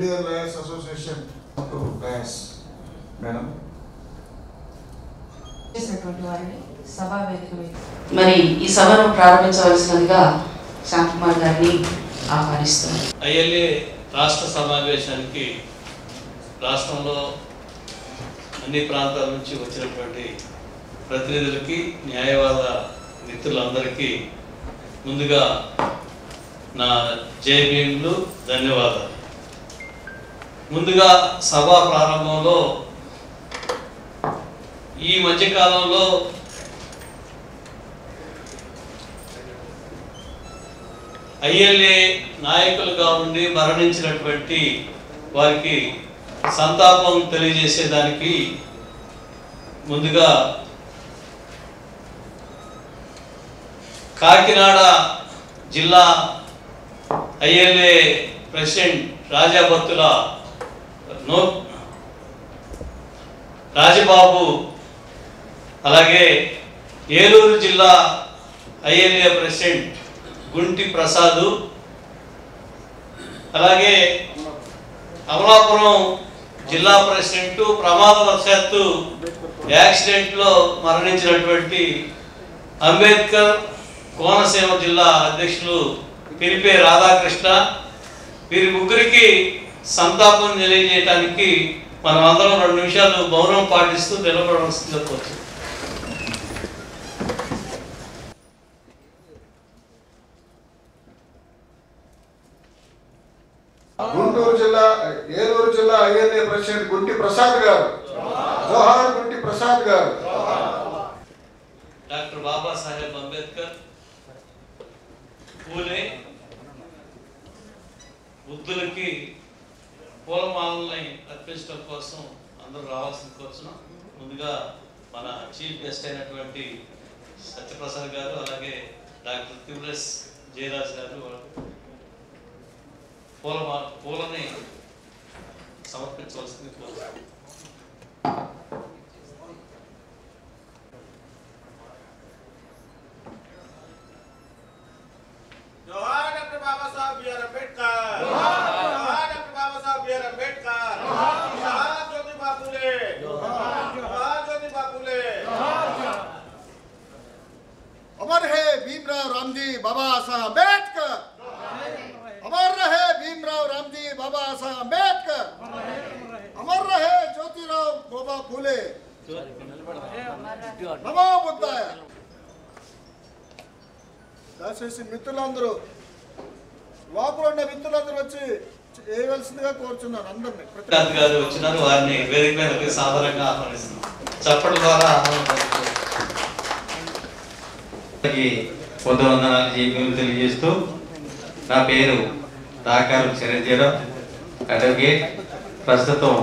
Indian Lawyers Association to Lawyers. Madam. మరి ఈ సభను ప్రారంభించవలసినదిగా శాంతకుమార్ గారిని ఆహ్వానిస్తున్నారు. ఐఎల్ఏ రాష్ట్ర సమావేశానికి రాష్ట్రంలో అన్ని ప్రాంతాల నుంచి వచ్చినటువంటి ప్రతినిధులకి న్యాయవాద మిత్రులందరికీ ముందుగా నా జై భీములు ధన్యవాదాలు. ముందుగా సభా ప్రారంభంలో ఈ మధ్యకాలంలో ఐఎల్ఏ నాయకులుగా ఉండి మరణించినటువంటి వారికి సంతాపం తెలియజేసేదానికి ముందుగా కాకినాడ జిల్లా ఐఎల్ఏ ప్రెసిడెంట్ రాజాబత్తుల రాజబాబు, అలాగే ఏలూరు జిల్లా ఐఎల్ఏ ప్రెసిడెంట్ గుంటి ప్రసాదు, అలాగే అమలాపురం జిల్లా ప్రెసిడెంట్ ప్రమాదవశాత్తు యాక్సిడెంట్లో మరణించినటువంటి అంబేద్కర్ కోనసీమ జిల్లా అధ్యక్షులు పిరిపే రాధాకృష్ణ, వీరి ముగ్గురికి సంతాపం తెలియజేయడానికి మనం అందరం 2 నిమిషాలు మౌనం పాటిస్తూ నిలబడవలసిందిగా కోరుతున్నాం. గుంటూరు జిల్లా ఏలూరు జిల్లా ఐఎల్ఏ ప్రెసిడెంట్ గుంటి ప్రసాద్ గారు. జోహార్ గుంటి ప్రసాద్ గారు. డాక్టర్ బాబాసాహెబ్ అంబేద్కర్, పూలే బుద్ధులకి పూలమాలని అర్పించడం కోసం అందరూ రావాల్సింది కోరుతున్నాం. ముందుగా మన చీఫ్ గెస్ట్ అయినటువంటి సత్యప్రసాద్ గారు, అలాగే డాక్టర్ తిమ్రస్ జయరాజ్ గారు పూలని సమర్పించవలసింది కోరుతున్నాం. जोहार डॉक्टर बाबा साहब बी आर अंबेडकर, जोहार डॉक्टर बाबा साहब बी आर अंबेडकर, जोहार ज्योतिबा फुले, जोहार ज्योतिबा फुले। अमर है भीमराव रामजी बाबा साहब अंबेडकर, अमर रहे भीमराव रामजी बाबा साहब अंबेडकर, अमर रहे ज्योतिराव बाबा फुले, नमो बुद्धाय. దయచేసి మిత్రులందరూ, లోపల ఉన్న మిత్రులందరూ వచ్చి చేయవలసిందిగా కోరుచున్నాను. అందరినీ గారు వచ్చినారు, వారిని వేదిక మీద సాధారణంగా ఆహ్వానిస్తున్నాం. చప్పటి ద్వారా పొద్దువందనాలు జీవితం తెలియజేస్తూ, నా పేరు దాకారు చిరంజీరావు, అడ్వకేట్. ప్రస్తుతం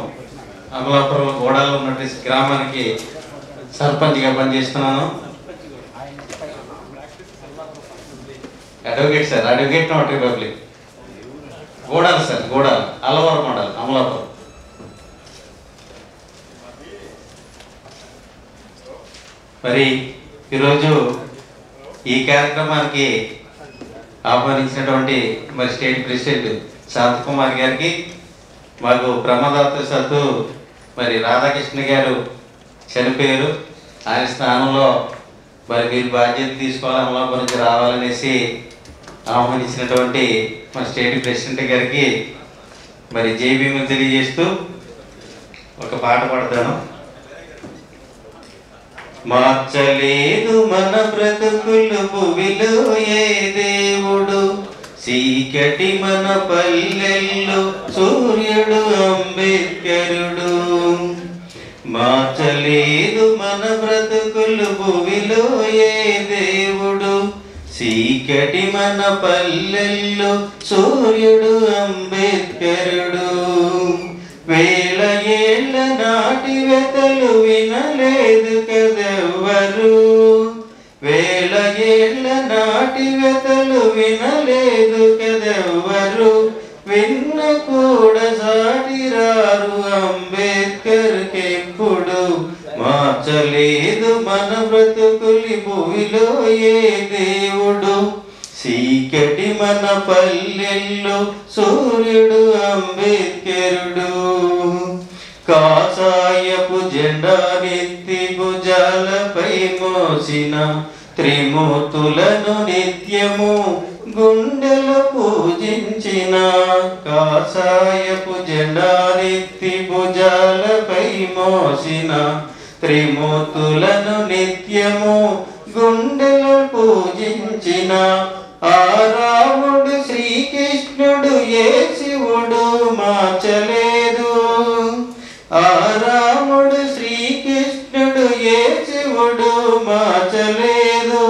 అమలాపురం గోడాలో ఉన్నటువంటి గ్రామానికి సర్పంచ్గా పనిచేస్తున్నాను. Advocate sir, advocate notary public, గోడాలు సార్, గోడాలు అల్లవరం మండలం అమలాపురం. మరి ఈరోజు ఈ కార్యక్రమానికి ఆహ్వానించినటువంటి మరి స్టేట్ ప్రెసిడెంట్ శాంతకుమార్ గారికి, మాకు ప్రమాదవశాత్తు మరి రాధాకృష్ణ గారు చనిపోయారు, ఆయన స్థానంలో మరి మీరు బాధ్యత తీసుకోవాలి, అమలాపురం నుంచి రావాలనేసి ఆహ్వానించినటువంటి మన స్టేట్ ప్రెసిడెంట్ గారికి మరి జై భీములు తెలియజేస్తూ ఒక పాట పాడతాను. మార్చలేదు మన బ్రతుకులు భువిలో ఏ దేవుడు, చీకటి మన పల్లెల్లో సూర్యుడు అంబేద్కరుడు. మార్చలేదు మన బ్రతుకులు భువిలో ఏ దేవుడు, చీకటి మన పల్లెల్లో సూర్యుడు అంబేద్కరుడు. వేల ఏళ్ళ నాటి వెతలు వినలేదు కదెవ్వరు, వేల ఏళ్ళ నాటి వెతలు వినలేదు కదెవ్వరు, విన్న కూడా సాటిరారు అంబేద్కర్ కెప్పుడు. మార్చలేదు మన బ్రతుకులి భూమిలో ఏ దేవుడు, చీకటి మన పల్లెల్లో సూర్యుడు అంబేద్కరుడు కాషాయపు జెండానెత్తి భుజాలపై మోసిన త్రిమూర్తులను నిత్యము గుండెలు పూజించిన కాషాయపు జెండానెత్తి భుజాలపై మోసిన త్రిమూర్తులను నిత్యము గుండెలు పూజించిన ఆ రాముడు శ్రీకృష్ణుడు ఏ శివుడు మార్చలేదు ఆ రాముడు శ్రీకృష్ణుడు ఏ శివుడు మార్చలేదు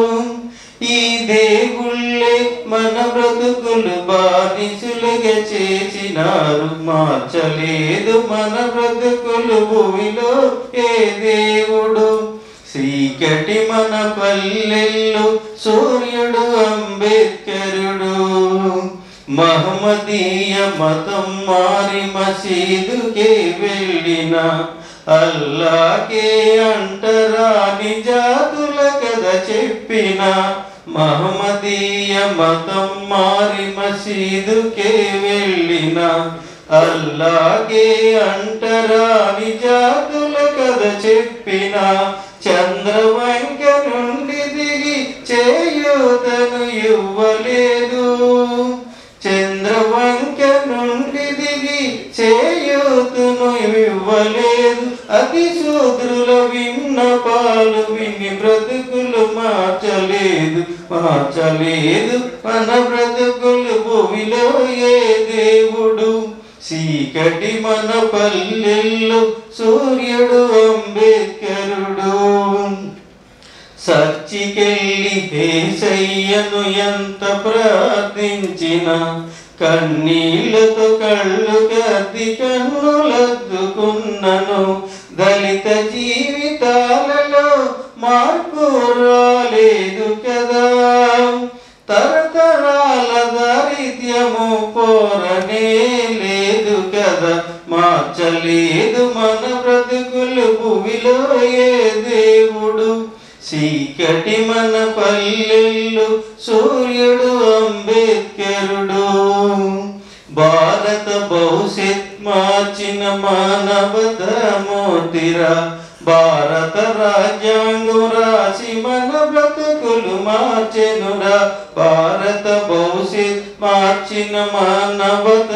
ఈ దేవుళ్ళే మన బ్రతుకులు బానిసులుగా చేసినారు మార్చలేదు మన బ్రతుకులు భూమిలో ఏ దేవుడు చీకటి మన పల్లెల్లో సూర్యుడు అంబేద్కరుడు మహమ్మదీయ మతం మారి మసీదుకే వెళ్ళిన అల్లాకే అంటరా నిజాతుల కథ చెప్పిన మహమ్మదీయ మతం మారి మసీదుకే వెళ్ళిన అల్లాకే అంటరా నిజాతుల కథ చెప్పిన చంద్రవంక నుండి దిగి చేయూతను ఇవ్వలేదు చంద్రవంక నుండి దిగి చేయూతను ఇవ్వలేదు అతి శూద్రుల విన్నపాలు విని బ్రతుకులు మార్చలేదు మన బ్రతుకులు భూమిలో ఏ దేవుడు చీకటి మన పల్లెల్లో సూర్యుడు అంబేద్కరుడు సచ్చికెళ్ళి యేసయ్యను ఎంత ప్రార్థించిన కన్నీళ్లతో కళ్ళు కద్ది కన్నులద్దుకున్నను దళిత జీవితాలలో మార్పు రాలేదు కదా తరతరాల దారిద్ర్యము పోరనే లేదు కదా మార్చలేదు మన బ్రతుకులు భూమిలో ఏ దేవుడు చీకటి మన పల్లెల్లో సూర్యుడు అంబేద్కరుడు భారత భవిష్యత్ మార్చిన మానవతామూర్తిరా భారత రాజ్యాంగం రాసి మన బ్రతుకులు మార్చెనురా భారత భవిష్యత్ మార్చిన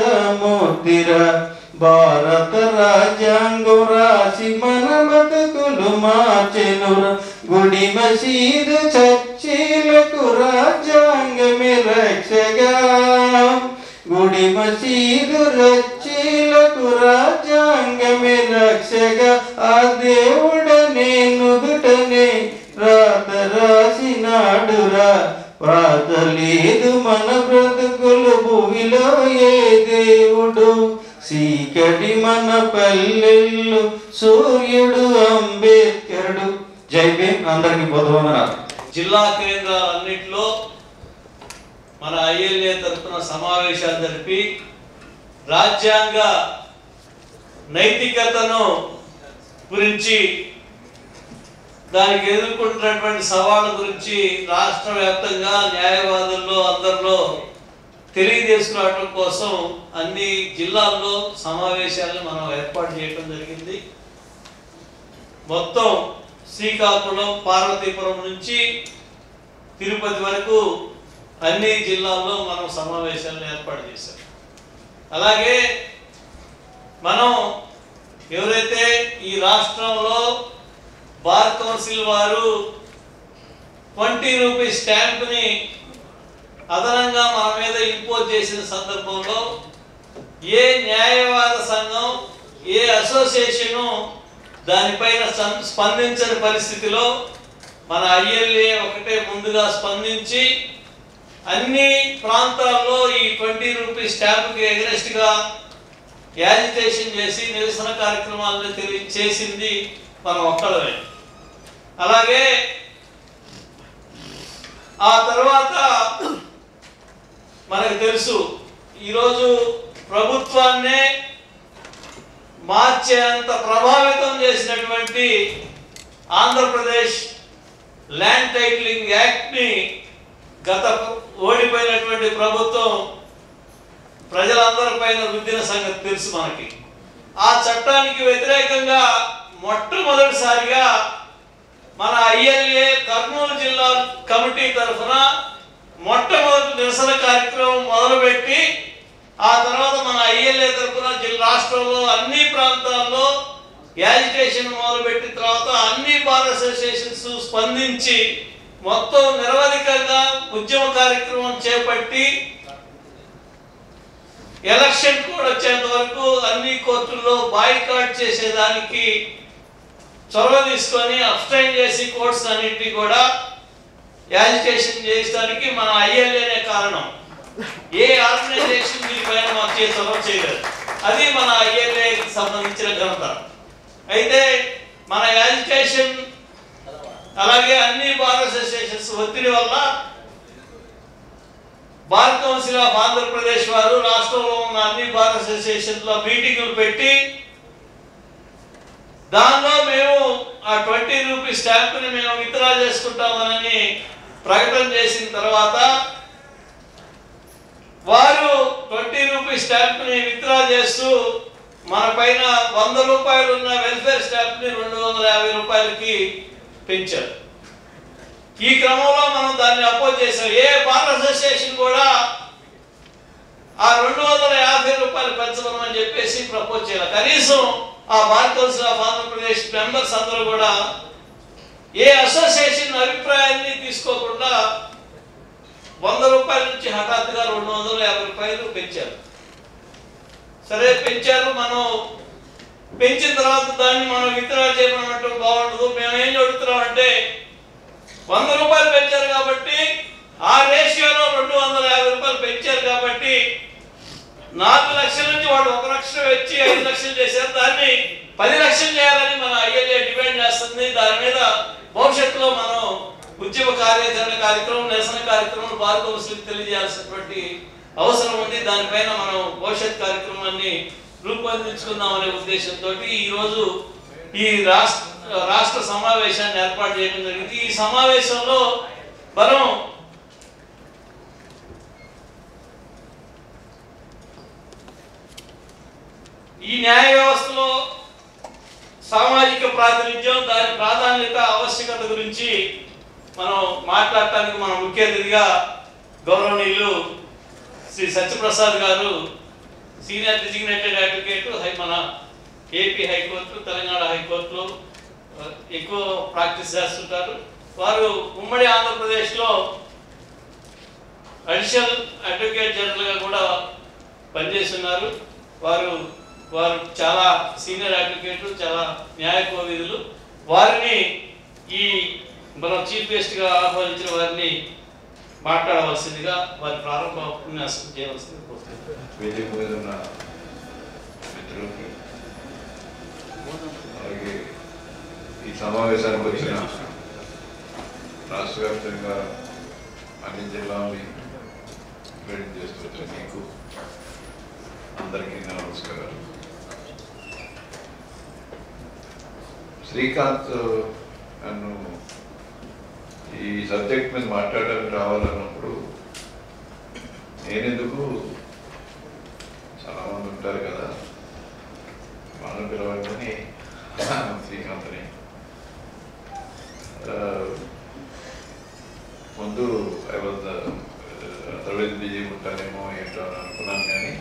మానవతామూర్తిరా భారత రాజ్యాంగం రాసి మన బ్రతుకులు మార్చెనురా గుడి మసీదు చర్చిలకు రాజ్యాంగమే రక్షగా గుడి మసీదు రచ్చీలకు రాజ్యాంగమే రక్షగా ఆ దేవుడనే నుదుటనే రాత రాసినాడురా రాత లేదు మన బ్రతుకులు భూమిలో ఏ దేవుడు చీకటి మన పల్లెల్లో సూర్యుడు అంబేద్కరుడు జై భీమ్ అందరికి పొందవన్నారు జిల్లా కేంద్రాలన్నింటిలో మన ఐఎల్ఏ తరఫున సమావేశాలు జరిపి రాజ్యాంగ నైతికతను గురించి దానికి ఎదుర్కొంటున్నటువంటి సవాళ్ళ గురించి రాష్ట్ర వ్యాప్తంగా న్యాయవాదుల్లో అందరిలో తెలియజేసుకురావడం కోసం అన్ని జిల్లాల్లో సమావేశాలను మనం ఏర్పాటు చేయడం జరిగింది. మొత్తం శ్రీకాకుళం పార్వతీపురం నుంచి తిరుపతి వరకు అన్ని జిల్లాల్లో మనం సమావేశాలను ఏర్పాటు చేశాం. అలాగే మనం ఎవరైతే ఈ రాష్ట్రంలో బార్ కౌన్సిల్ వారు 20 రూపీస్ స్టాంప్ని అదనంగా మన మీద ఇంపోజ్ చేసిన సందర్భంలో ఏ న్యాయవాద సంఘం ఏ అసోసియేషను దానిపైన స్పందించని పరిస్థితిలో మన ఐఎల్ఏ ఒకటే ముందుగా స్పందించి అన్ని ప్రాంతాల్లో ఈ 20 రూపీస్ స్టాంప్కి ఎగరెస్ట్గా యాజిటేషన్ చేసి నిరసన కార్యక్రమాలను చేసింది మనం ఒక్కడమే. అలాగే ఆ తర్వాత మనకు తెలుసు ఈరోజు ప్రభుత్వాన్నే మార్చేంత ప్రభావితం చేసినటువంటి ఆంధ్రప్రదేశ్ ల్యాండ్ టైటిలింగ్ యాక్ట్ని గత ఓడిపోయినటువంటి ప్రభుత్వం ప్రజలందరిపైన రుద్దిన సంగతి తెలుసు మనకి. ఆ చట్టానికి వ్యతిరేకంగా మొట్టమొదటిసారిగా మన ILA కర్నూలు జిల్లా కమిటీ తరఫున మొట్టమొదటి నిరసన కార్యక్రమం మొదలుపెట్టి ఆ తర్వాత మన ILA తరఫున రాష్ట్రంలో అన్ని ప్రాంతాల్లో యాజిటేషన్ మొదలుపెట్టిన తర్వాత అన్ని బార్ అసోసియేషన్స్ స్పందించి మొత్తం నిరవధికంగా ఉద్యమ కార్యక్రమం చేపట్టి ఎలక్షన్ కూడా వచ్చేంత వరకు అన్ని కోర్టుల్లో బాయ్కాట్ చేసేదానికి చొరవ తీసుకొని అబ్స్టైన్ చేసి కోర్ట్స్ అన్నింటినీ కూడా యాజిటేషన్ చేయడానికి మన ILAనే కారణం. ఏ ఆర్గనైజేషన్ దీనిపైన మాకు చొరవ చేయలేదు. అది మన ILAకి సంబంధించిన ఘనత. అయితే మన యాజిటేషన్ అలాగే అన్ని బార్ అసోసియేషన్స్ ఒత్తిడి వల్ల బార్ కౌన్సిల్ ఆఫ్ ఆంధ్రప్రదేశ్ వారు రాష్ట్రంలో ఉన్న అన్ని బార్ అసోసియేషన్లో మీటింగులు పెట్టి దానిలో మేము ఆ 20 రూపీస్ స్టాంపుని మేము విత్డ్రా చేసుకుంటామని ప్రకటన చేసిన తర్వాత వారు 20 రూపీస్ స్టాంపుని విత్డ్రా చేస్తూ మన పైన 100 రూపాయలు ఉన్న వెల్ఫేర్ స్టాంప్ని 250 రూపాయలకి పెంచారు. ఈ క్రమంలో మనం దాన్ని అపోజ్ చేసాం. ఏ బార్ అసోసియేషన్ కూడా ఆ 250 రూపాయలు పెంచమని చెప్పేసి ప్రపోజ్ చేయాలి. కనీసం ఆ bar council of Andhra Pradesh members అందరూ కూడా ఏ అసోసియేషన్ అభిప్రాయాన్ని తీసుకోకుండా 100 రూపాయల నుంచి హఠాత్తుగా 250 రూపాయలు పెంచారు. సరే పెంచారు. మనం పెంచిన తర్వాత దాన్ని మనం విత్డ్రా చేయమన్నట్టు బాగుండదు. మేము ఏం చెబుతున్నాం అంటే 100 రూపాయలు పెంచారు కాబట్టి ఆ రేషియోలో 250 రూపాయలు పెంచారు కాబట్టి 4 లక్షల నుంచి వాడు 1 లక్ష వచ్చి 5 లక్షలు చేశారు. దాన్ని 10 లక్షలు చేయాలని మన ILA డిమాండ్ చేస్తుంది. దాని మీద భవిష్యత్తులో మనం ఉద్యమ కార్యాచరణ కార్యక్రమం నిరసన కార్యక్రమం బార్ కౌన్సిల్కి తెలియజేయాల్సినటువంటి అవసరం ఉంది. దానిపైన మనం భవిష్యత్ కార్యక్రమాన్ని రూపొందించుకుందామనే ఉద్దేశంతో ఈరోజు ఈ రాష్ట్ర సమావేశాన్ని ఏర్పాటు చేయడం జరిగింది. ఈ సమావేశంలో మనం ఈ న్యాయ వ్యవస్థలో సామాజిక ప్రాతినిధ్యం దాని ప్రాధాన్యత ఆవశ్యకత గురించి మనం మాట్లాడటానికి మన ముఖ్య అతిథిగా గౌరవనీయులు శ్రీ సత్యప్రసాద్ గారు సీనియర్ డిజిగ్నేటెడ్ అడ్వకేట్ మన ఏపీ హైకోర్టు తెలంగాణ హైకోర్టులో ఎక్కువ ప్రాక్టీస్ చేస్తుంటారు. వారు ఉమ్మడి ఆంధ్రప్రదేశ్లో అడిషనల్ అడ్వకేట్ జనరల్గా కూడా పనిచేస్తున్నారు. వారు చాలా సీనియర్ అడ్వకేట్లు, చాలా న్యాయ కోవిదులు. వారిని ఈ మనం చీఫ్ గెస్ట్గా ఆహ్వానించిన వారిని మాట్లాడవలసిందిగా వారి ప్రారంభ ఉపన్యాసం చేయవలసింది కోరుతున్నాను. వేదిక మీద ఉన్న మిత్రులకి అలాగే ఈ సమావేశానికి వచ్చిన రాష్ట్ర వ్యాప్తంగా అన్ని జిల్లాలని ప్రేరణ చేస్తున్న మీకు అందరికీ నమస్కారాలు. శ్రీకాంత్ నన్ను ఈ సబ్జెక్ట్ మీద మాట్లాడడానికి రావాలన్నప్పుడు నేనెందుకు చాలా మంది ఉంటారు కదా మనం పిలవాలని శ్రీకాంత్ని ముందు అదర్వైజ్ బిజీ ఉంటానేమో ఏంటో అని అనుకున్నాను. కానీ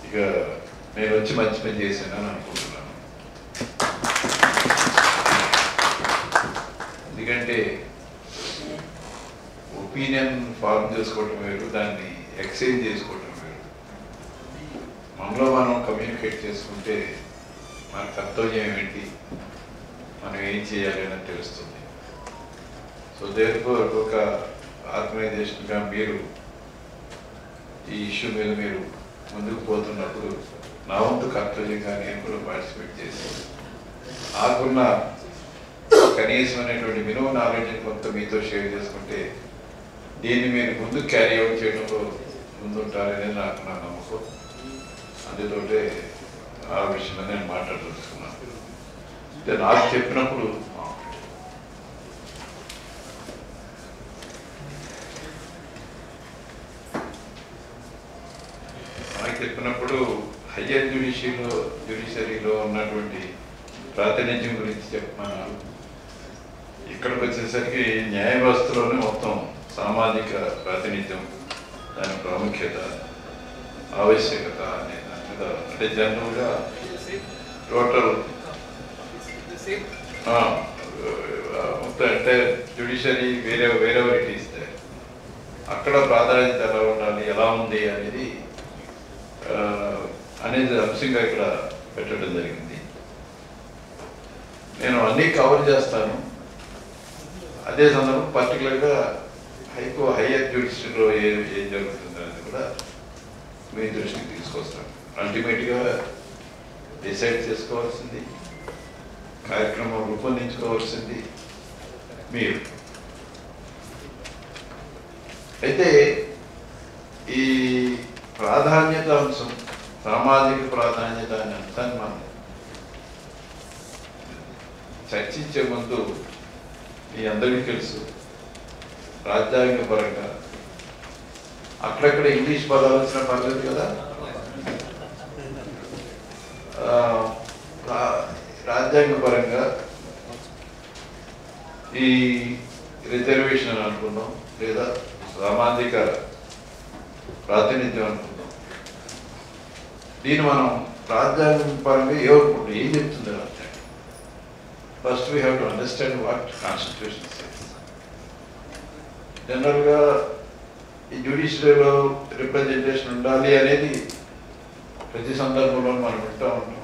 ఇక నేను వచ్చి మంచి పని చేశానని అనుకుంటున్నాను. ఎందుకంటే ఒపీనియన్ ఫార్మ్ చేసుకోవటం వేరు, దాన్ని ఎక్స్చేంజ్ చేసుకోవటం వేరు. మనలో మనం కమ్యూనికేట్ చేసుకుంటే మన కర్తవ్యం ఏంటి, మనం ఏం చేయాలి అని తెలుస్తుంది. సో దేర్ఫోర్ ఒక ఆర్గనైజేషన్గా మీరు ఈ ఇష్యూ మీద మీరు ముందుకు పోతున్నప్పుడు నా వంతు కర్తవ్యంగా నేను కూడా పార్టిసిపేట్ చేసి నాకున్న కనీసమైనటువంటి మినిమం నాలెడ్జ్ కొంత మీతో షేర్ చేసుకుంటే దీన్ని మీరు ముందు క్యారీ అవుట్ చేయడంలో ముందుంటారనేది నాకు నా నమ్మకం. అందుతోటే ఆ విషయంలో నేను మాట్లాడుతున్నాను. అంటే నాకు చెప్పినప్పుడు హయ్యర్ జ్యుడిషియరీలో ఉన్నటువంటి ప్రాతినిధ్యం గురించి చెప్పమన్నారు. ఇక్కడికి వచ్చేసరికి న్యాయ వ్యవస్థలోనే మొత్తం సామాజిక ప్రాతినిధ్యం, దాని ప్రాముఖ్యత, ఆవశ్యకత అనే దాని మీద అంటే జనరల్గా టోటల్ అంటే జ్యుడిషియరీ వేరే ఇస్తే అక్కడ ప్రాధాన్యత ఎలా ఉండాలి, ఎలా ఉంది అనేది అంశంగా ఇక్కడ పెట్టడం జరిగింది. నేను అన్నీ కవర్ చేస్తాను. అదే సందర్భం పర్టికులర్గా హయ్యర్ జ్యుడిషియరీలో ఏం జరుగుతుంది అనేది కూడా మీ దృష్టికి తీసుకొస్తాను. అల్టిమేట్గా డిసైడ్ చేసుకోవాల్సింది, కార్యక్రమం రూపొందించుకోవాల్సింది మీరు. అయితే ఈ ప్రాధాన్యత అంశం, సామాజిక ప్రాధాన్యత అనే అంశాన్ని మనం చర్చించే ముందు మీ అందరికీ తెలుసు, రాజ్యాంగపరంగా అక్కడక్కడ ఇంగ్లీష్ పదాలు వచ్చిన పర్లేదు కదా. రాజ్యాంగపరంగా ఈ రిజర్వేషన్ అని అనుకున్నాం, లేదా సామాజిక ప్రాతినిధ్యం అనుకున్నాం. దీన్ని మనం రాజ్యాంగం పరంగా ఏమనుకుంటాం, ఏం చెప్తుంది రాజ్యాంగం? First we have to understand what constitution says. జనరల్గా ఈ జ్యుడిషియరీలో రిప్రజెంటేషన్ ఉండాలి అనేది ప్రతి సందర్భంలో మనం వింటూ ఉంటాం.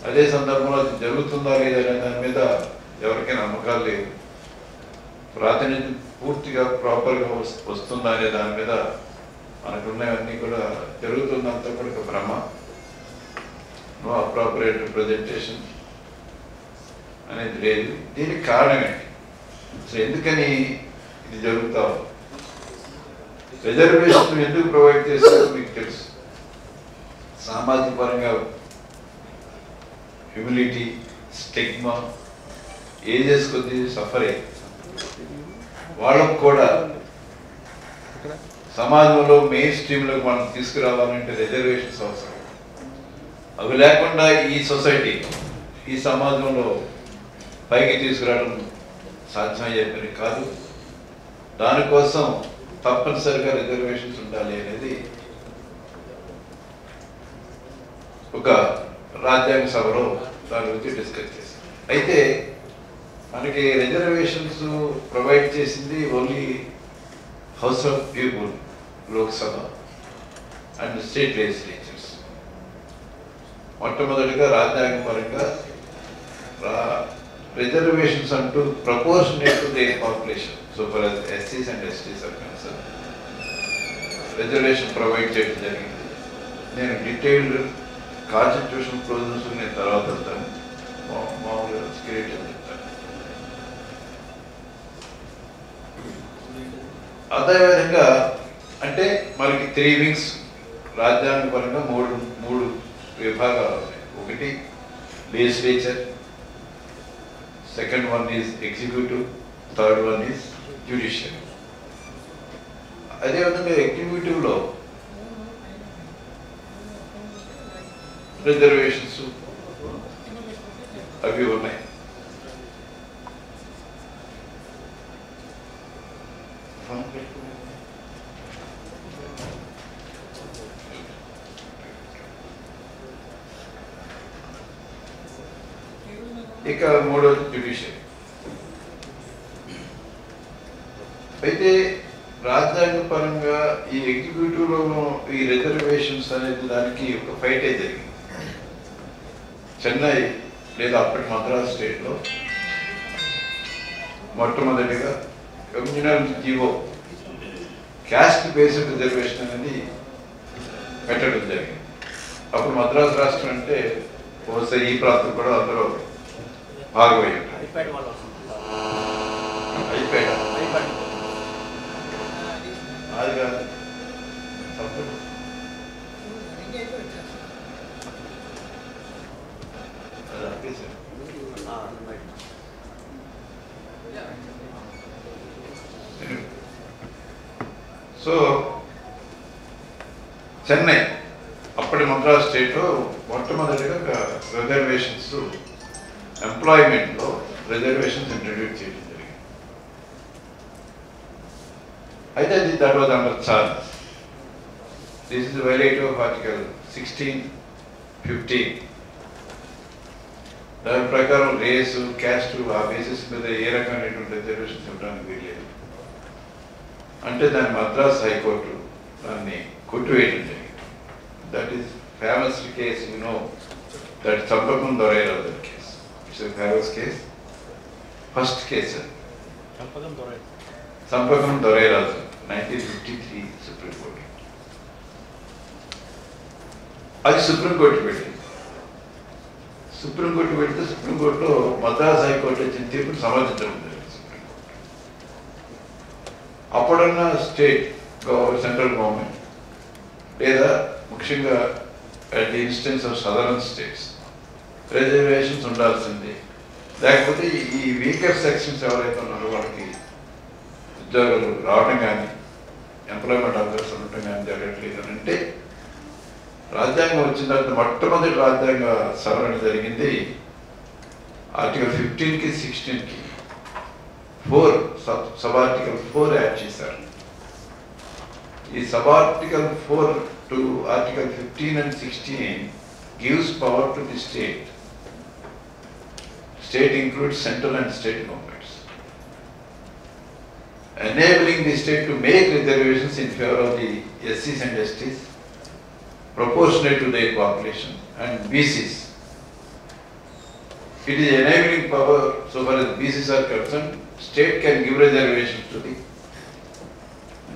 అదే సందర్భంలో అది జరుగుతుందా లేదా అనే దాని మీద ఎవరికైనా నమ్మకాలు లేవు. ప్రాతినిధ్యం పూర్తిగా ప్రాపర్గా వస్తుందా అనే దాని మీద మనకున్నవన్నీ కూడా జరుగుతుందంతా కూడా ఒక భ్రమ. నో అప్రాపరియేట్ రిప్రజెంటేషన్ అనేది లేదు. దీనికి కారణం ఏంటి? సో ఎందుకని ఇది జరుగుతా? రిజర్వేషన్ ఎందుకు ప్రొవైడ్ చేస్తారో మీకు తెలుసు. సామాజిక పరంగా హ్యూమిలిటీ, స్టిగ్మా, ఏజెస్ కొద్ది సఫర్ అయ్యి వాళ్ళకు కూడా సమాజంలో మెయిన్ స్ట్రీమ్లోకి మనం తీసుకురావాలంటే రిజర్వేషన్స్ అవసరం. అవి లేకుండా ఈ సొసైటీ, ఈ సమాజంలో పైకి తీసుకురావడం సాధ్యమయ్యే పని కాదు. దానికోసం తప్పనిసరిగా రిజర్వేషన్స్ ఉండాలి అనేది ఒక రాజ్యాంగ సభలో దాని గురించి డిస్కస్ చేశాం. అయితే మనకి రిజర్వేషన్స్ ప్రొవైడ్ చేసింది only house of people, Lok Sabha and state legislatures. మొట్టమొదటిగా రాజ్యాంగపరంగా రిజర్వేషన్స్ అంటూ proportionate to their population, so for ఎస్సీస్ and STs are concern, reservation provide చేయడం జరిగింది. నేను డీటెయిల్డ్ కాన్స్టిట్యూషన్ ప్రొవిజన్స్ నేను తర్వాత వెళ్తాను, మామూలుగా స్క్రిప్ట్ అని చెప్తాను. అదేవిధంగా అంటే మనకి 3 వింగ్స్ రాజ్యాంగపరంగా మూడు విభాగాలు ఉన్నాయి. ఒకటి legislature, second one is executive, third one is judiciary. అదేవిధంగా ఎగ్జిక్యూటివ్లో రిజర్వేషన్స్ అవి ఉన్నాయి. ఇక మూడవది జ్యుడిషియరీ. అయితే రాజ్యాంగ పరంగా ఈ ఎగ్జిక్యూటివ్లో ఈ రిజర్వేషన్స్ అనేది దానికి ఒక ఫైటే జరిగింది. చెన్నై లేదా అప్పటి మద్రాస్ స్టేట్లో మొట్టమొదటిగా communal GO caste based reservation అనేది పెట్టడం జరిగింది. అప్పుడు మద్రాసు రాష్ట్రం అంటే బహుశా ఈ ప్రాంతం కూడా అందరూ భాగమై ఉంటారు. అయిపోయాడు అది కాదు తప్పుడు. సో చెన్నై అప్పటి మద్రాస్ స్టేట్లో మొట్టమొదటిగా రిజర్వేషన్స్ ఎంప్లాయ్మెంట్లో రిజర్వేషన్స్ ఇంట్రడ్యూస్ చేయడం జరిగింది. అయితే అది that was under charge. This is violative of article 1615. దాని ప్రకారం రేసు క్యాస్ట్ ఆ బేసిస్ మీద ఏ రకమైనటువంటి రిజర్వేషన్స్ ఇవ్వడానికి వీల్లేదు. అంటే దాని మద్రాస్ హైకోర్టు దాన్ని కొట్టివేయడం జరిగింది. That is famous case, you know, that Champakam Dorairaju case. It's a famous case. First case Champakam Dorairaju 1953 supreme court. అది సుప్రీంకోర్టు పెట్టింది. సుప్రీంకోర్టు పెడితే సుప్రీంకోర్టులో మద్రాస్ హైకోర్టు వచ్చిన తీర్పును సమర్థించడం జరిగింది సుప్రీంకోర్టు. అప్పుడున్న స్టేట్ సెంట్రల్ గవర్నమెంట్ లేదా ముఖ్యంగా at the instance of southern states reservations ఉండాల్సింది. లేకపోతే ఈ వీకర్ సెక్షన్స్ ఎవరైతే ఉన్నారో వాళ్ళకి ఉద్యోగాలు రావడం కానీ ఎంప్లాయ్మెంట్ అవకాశాలు ఉండటం కానీ జరగట్లేదు అని అంటే రాజ్యాంగం వచ్చిన తర్వాత మొట్టమొదటి రాజ్యాంగ సవరణ జరిగింది ఆర్టికల్ 15కి 16కి 4 సబ్ ఆర్టికల్ 4 యాడ్ చేశారు. ఈ sub article 4 to article 15 and 16 gives power to the state. State includes central and state governments, enabling the state to make reservations in favor of the SCs and STs proportionate to their population and BCs. It is enabling power so far as BCs are concerned. State can give reservations to the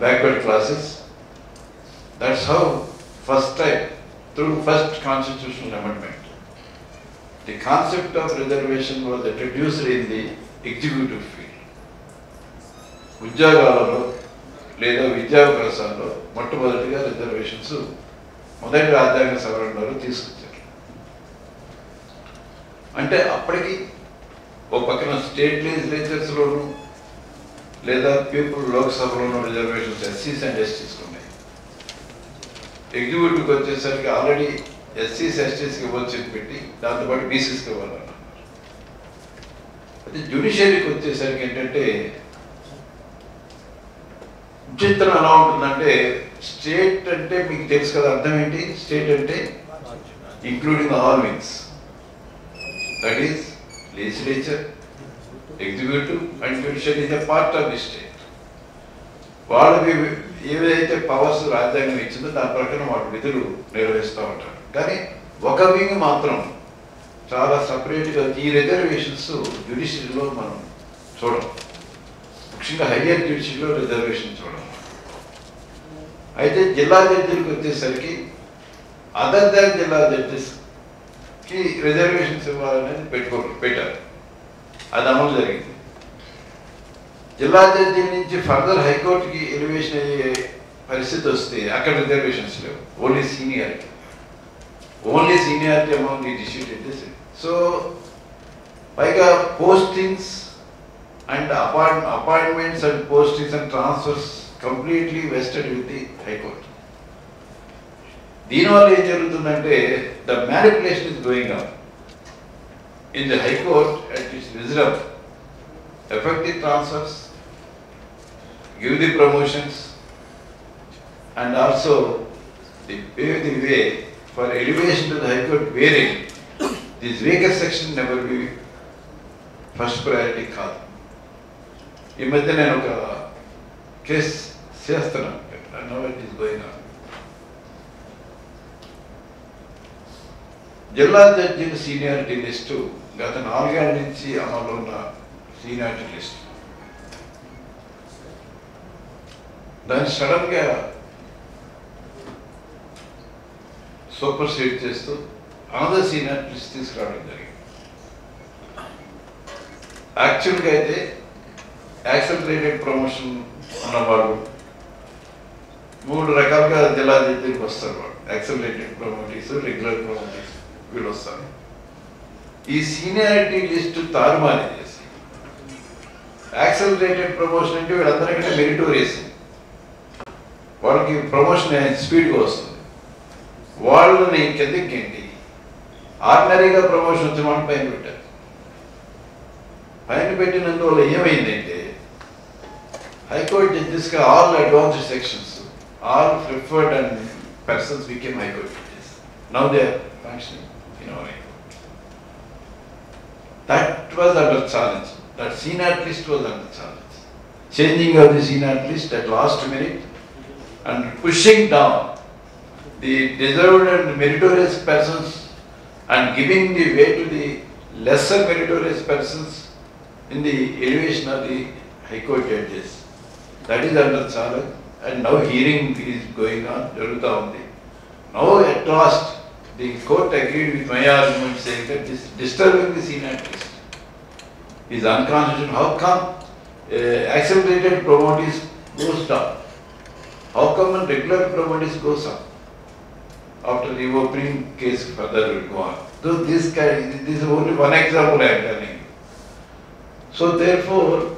backward classes. That's how first time, through first constitutional amendment, the concept of reservation was introduced in the executive field. ఉద్యోగాలలో లేదా విద్యాభ్యాసాల్లో మొట్టమొదటిగా reservations మొదటి రాజ్యాంగ సవరణలో తీసుకొచ్చారు. అంటే అప్పటికి ఒక పక్కన స్టేట్ లెజిస్లేచర్స్లోను లేదా పీపుల్ లోక్సభలోనూ రిజర్వేషన్స్ ఎస్సీస్ అండ్ ఎస్టీస్ ఉన్నాయి. ఎగ్జిక్యూటివ్కి వచ్చేసరికి ఆల్రెడీ ఎస్సీస్ ఎస్టీస్కి ఇవ్వాల్సింది పెట్టి దాంతోపాటు బీసీస్కి ఇవ్వాలన్నారు. అయితే జ్యుడిషియరీకి వచ్చేసరికి ఏంటంటే చిత్రం ఎలా ఉంటుందంటే స్టేట్ అంటే మీకు తెలుసు కదా అర్థం ఏంటి? స్టేట్ అంటే including all wings, that is legislature, executive and judiciary is a part of the state. వాళ్ళకి ఏదైతే పవర్స్ రాజ్యాంగం ఇచ్చిందో దాని ప్రకారం వాళ్ళ విధులు నిర్వహిస్తూ ఉంటారు. కానీ ఒక వింగ్ మాత్రం చాలా సపరేట్గా ఈ రిజర్వేషన్స్ జ్యుడిషియరీలో మనం చూడం, ముఖ్యంగా హయ్యర్ జ్యుడిషియరీలో రిజర్వేషన్ చూడం. అయితే జిల్లా జడ్జీలకు వచ్చేసరికి అదర్ దాన్ జిల్లా జడ్జెస్కి రిజర్వేషన్స్ ఇవ్వాలనేది పెట్టారు. అది అమలు జరిగింది. జిల్లా జడ్జి నుంచి ఫర్దర్ హైకోర్టుకి ఎలివేషన్ అయ్యే పరిస్థితి వస్తే అక్కడ రిజర్వేషన్స్ లేవు, only seniority amount the district judges. So పైగా postings and appointments and postings and transfers completely vested with the high court. దీనివల్ల ఏం జరుగుతుందంటే the manipulation is going up in the high court at its wisdom, effect the transfers, give the promotions, and also pave the way for elevation to the High Court, wherein this weaker section never be first priority కాదు. ఈ మధ్య నేను ఒక case చేస్తున్నాను. I know it is going on. జిల్లా జడ్జీల seniority list గత 4 ఏళ్ల నుంచి అమలు ఉన్న సీనియారిటీ లిస్ట్. దాన్ని సడన్గా సూపర్ సీడ్ చేస్తూ అనదర్ సీనియారిటీ లిస్ట్ తీసుకురావడం జరిగింది. యాక్చువల్గా అయితే యాక్సలరేటెడ్ ప్రమోషన్ ఉన్నవాళ్ళు 3 రకాలుగా జిల్లా జడ్జీలకు వస్తారు. వాళ్ళు యాక్సలరేటెడ్ ప్రమోటీస్, రెగ్యులర్ ప్రమోటీస్ వీళ్ళు వస్తారు. ఈ సీనియారిటీ లిస్టు తారుమారు చేసి యాక్సలరేటెడ్ ప్రమోషన్ అంటే వీళ్ళందరికంటే మెరిటోరియస్, వాళ్ళకి ప్రమోషన్ స్పీడ్గా వస్తుంది. వాళ్ళని కిందకేంటి ఆర్డినరీగా ప్రమోషన్ వచ్చిన వాళ్ళు పైన పెట్టారు. పైన పెట్టినందువల్ల ఏమైందంటే హైకోర్టు జడ్జెస్గా all advanced sections, all preferred and persons became High Court judges. Now they are functioning in our High Court. That was under challenge. That CNAT list was under challenge. Changing of the CNAT list at last minute and pushing down the deserved and meritorious persons and giving the way to the lesser meritorious persons in the elevation of the High Court judges. That is under challenge. And now hearing is going on, jaruguta undi. Now at last the court agreed with my argument saying that this disturbing the CNAT list is unconstitutional. How come accelerated promotees goes down? How come regular promotees goes up? After the opening case further will go on. So this is only one example I am telling you. So therefore,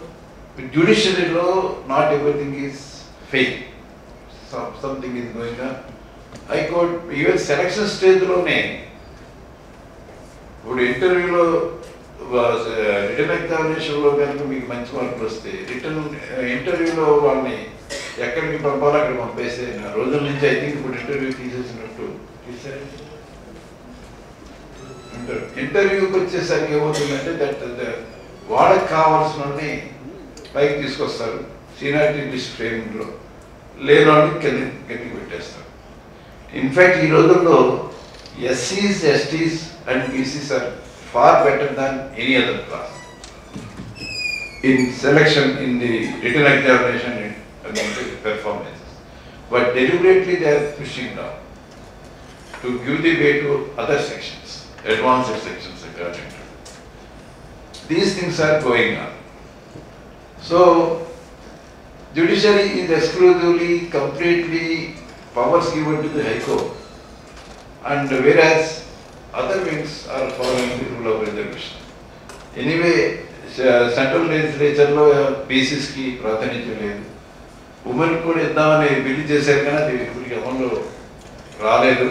judiciary law, not everything is fail. Something is going on. High Court, even selection stage లోనే ఇప్పుడు ఇంటర్వ్యూలో return ఎగ్జామినేషన్లో కనుక మీకు మంచి మార్కులు వస్తే return ఇంటర్వ్యూలో వాళ్ళని ఎక్కడికి పంపాలో అక్కడ పంపేసే రోజుల నుంచి ఐ థింక్ ఇప్పుడు ఇంటర్వ్యూ తీసేసినట్టు ఇంటర్వ్యూకి వచ్చేసరికి ఏమవుతుందంటే దట్ వాళ్ళకి కావాల్సిన వాళ్ళని పైకి తీసుకొస్తారు. సీనియారిటీ లిస్ట్ ఫ్రేమింగ్లో లేని వాళ్ళని కిందకి పెట్టేస్తారు. ఇన్ఫ్యాక్ట్ ఈ రోజుల్లో ఎస్సీస్, STs and BCs are far better than any other class in selection in the written examination and performance. But deliberately they are pushing down to give the way to other sections, advanced sections according to. These things are going on. So judiciary is exclusively, completely powers given to the High Court, and whereas other wings are following the rule of reservation. Anyway, central legislature లో BCs కి ప్రాతినిధ్యం లేదు. Women కూడా ఇద్దామని bill చేశారు కానీ అది ఇప్పటికి అమలు రాలేదు.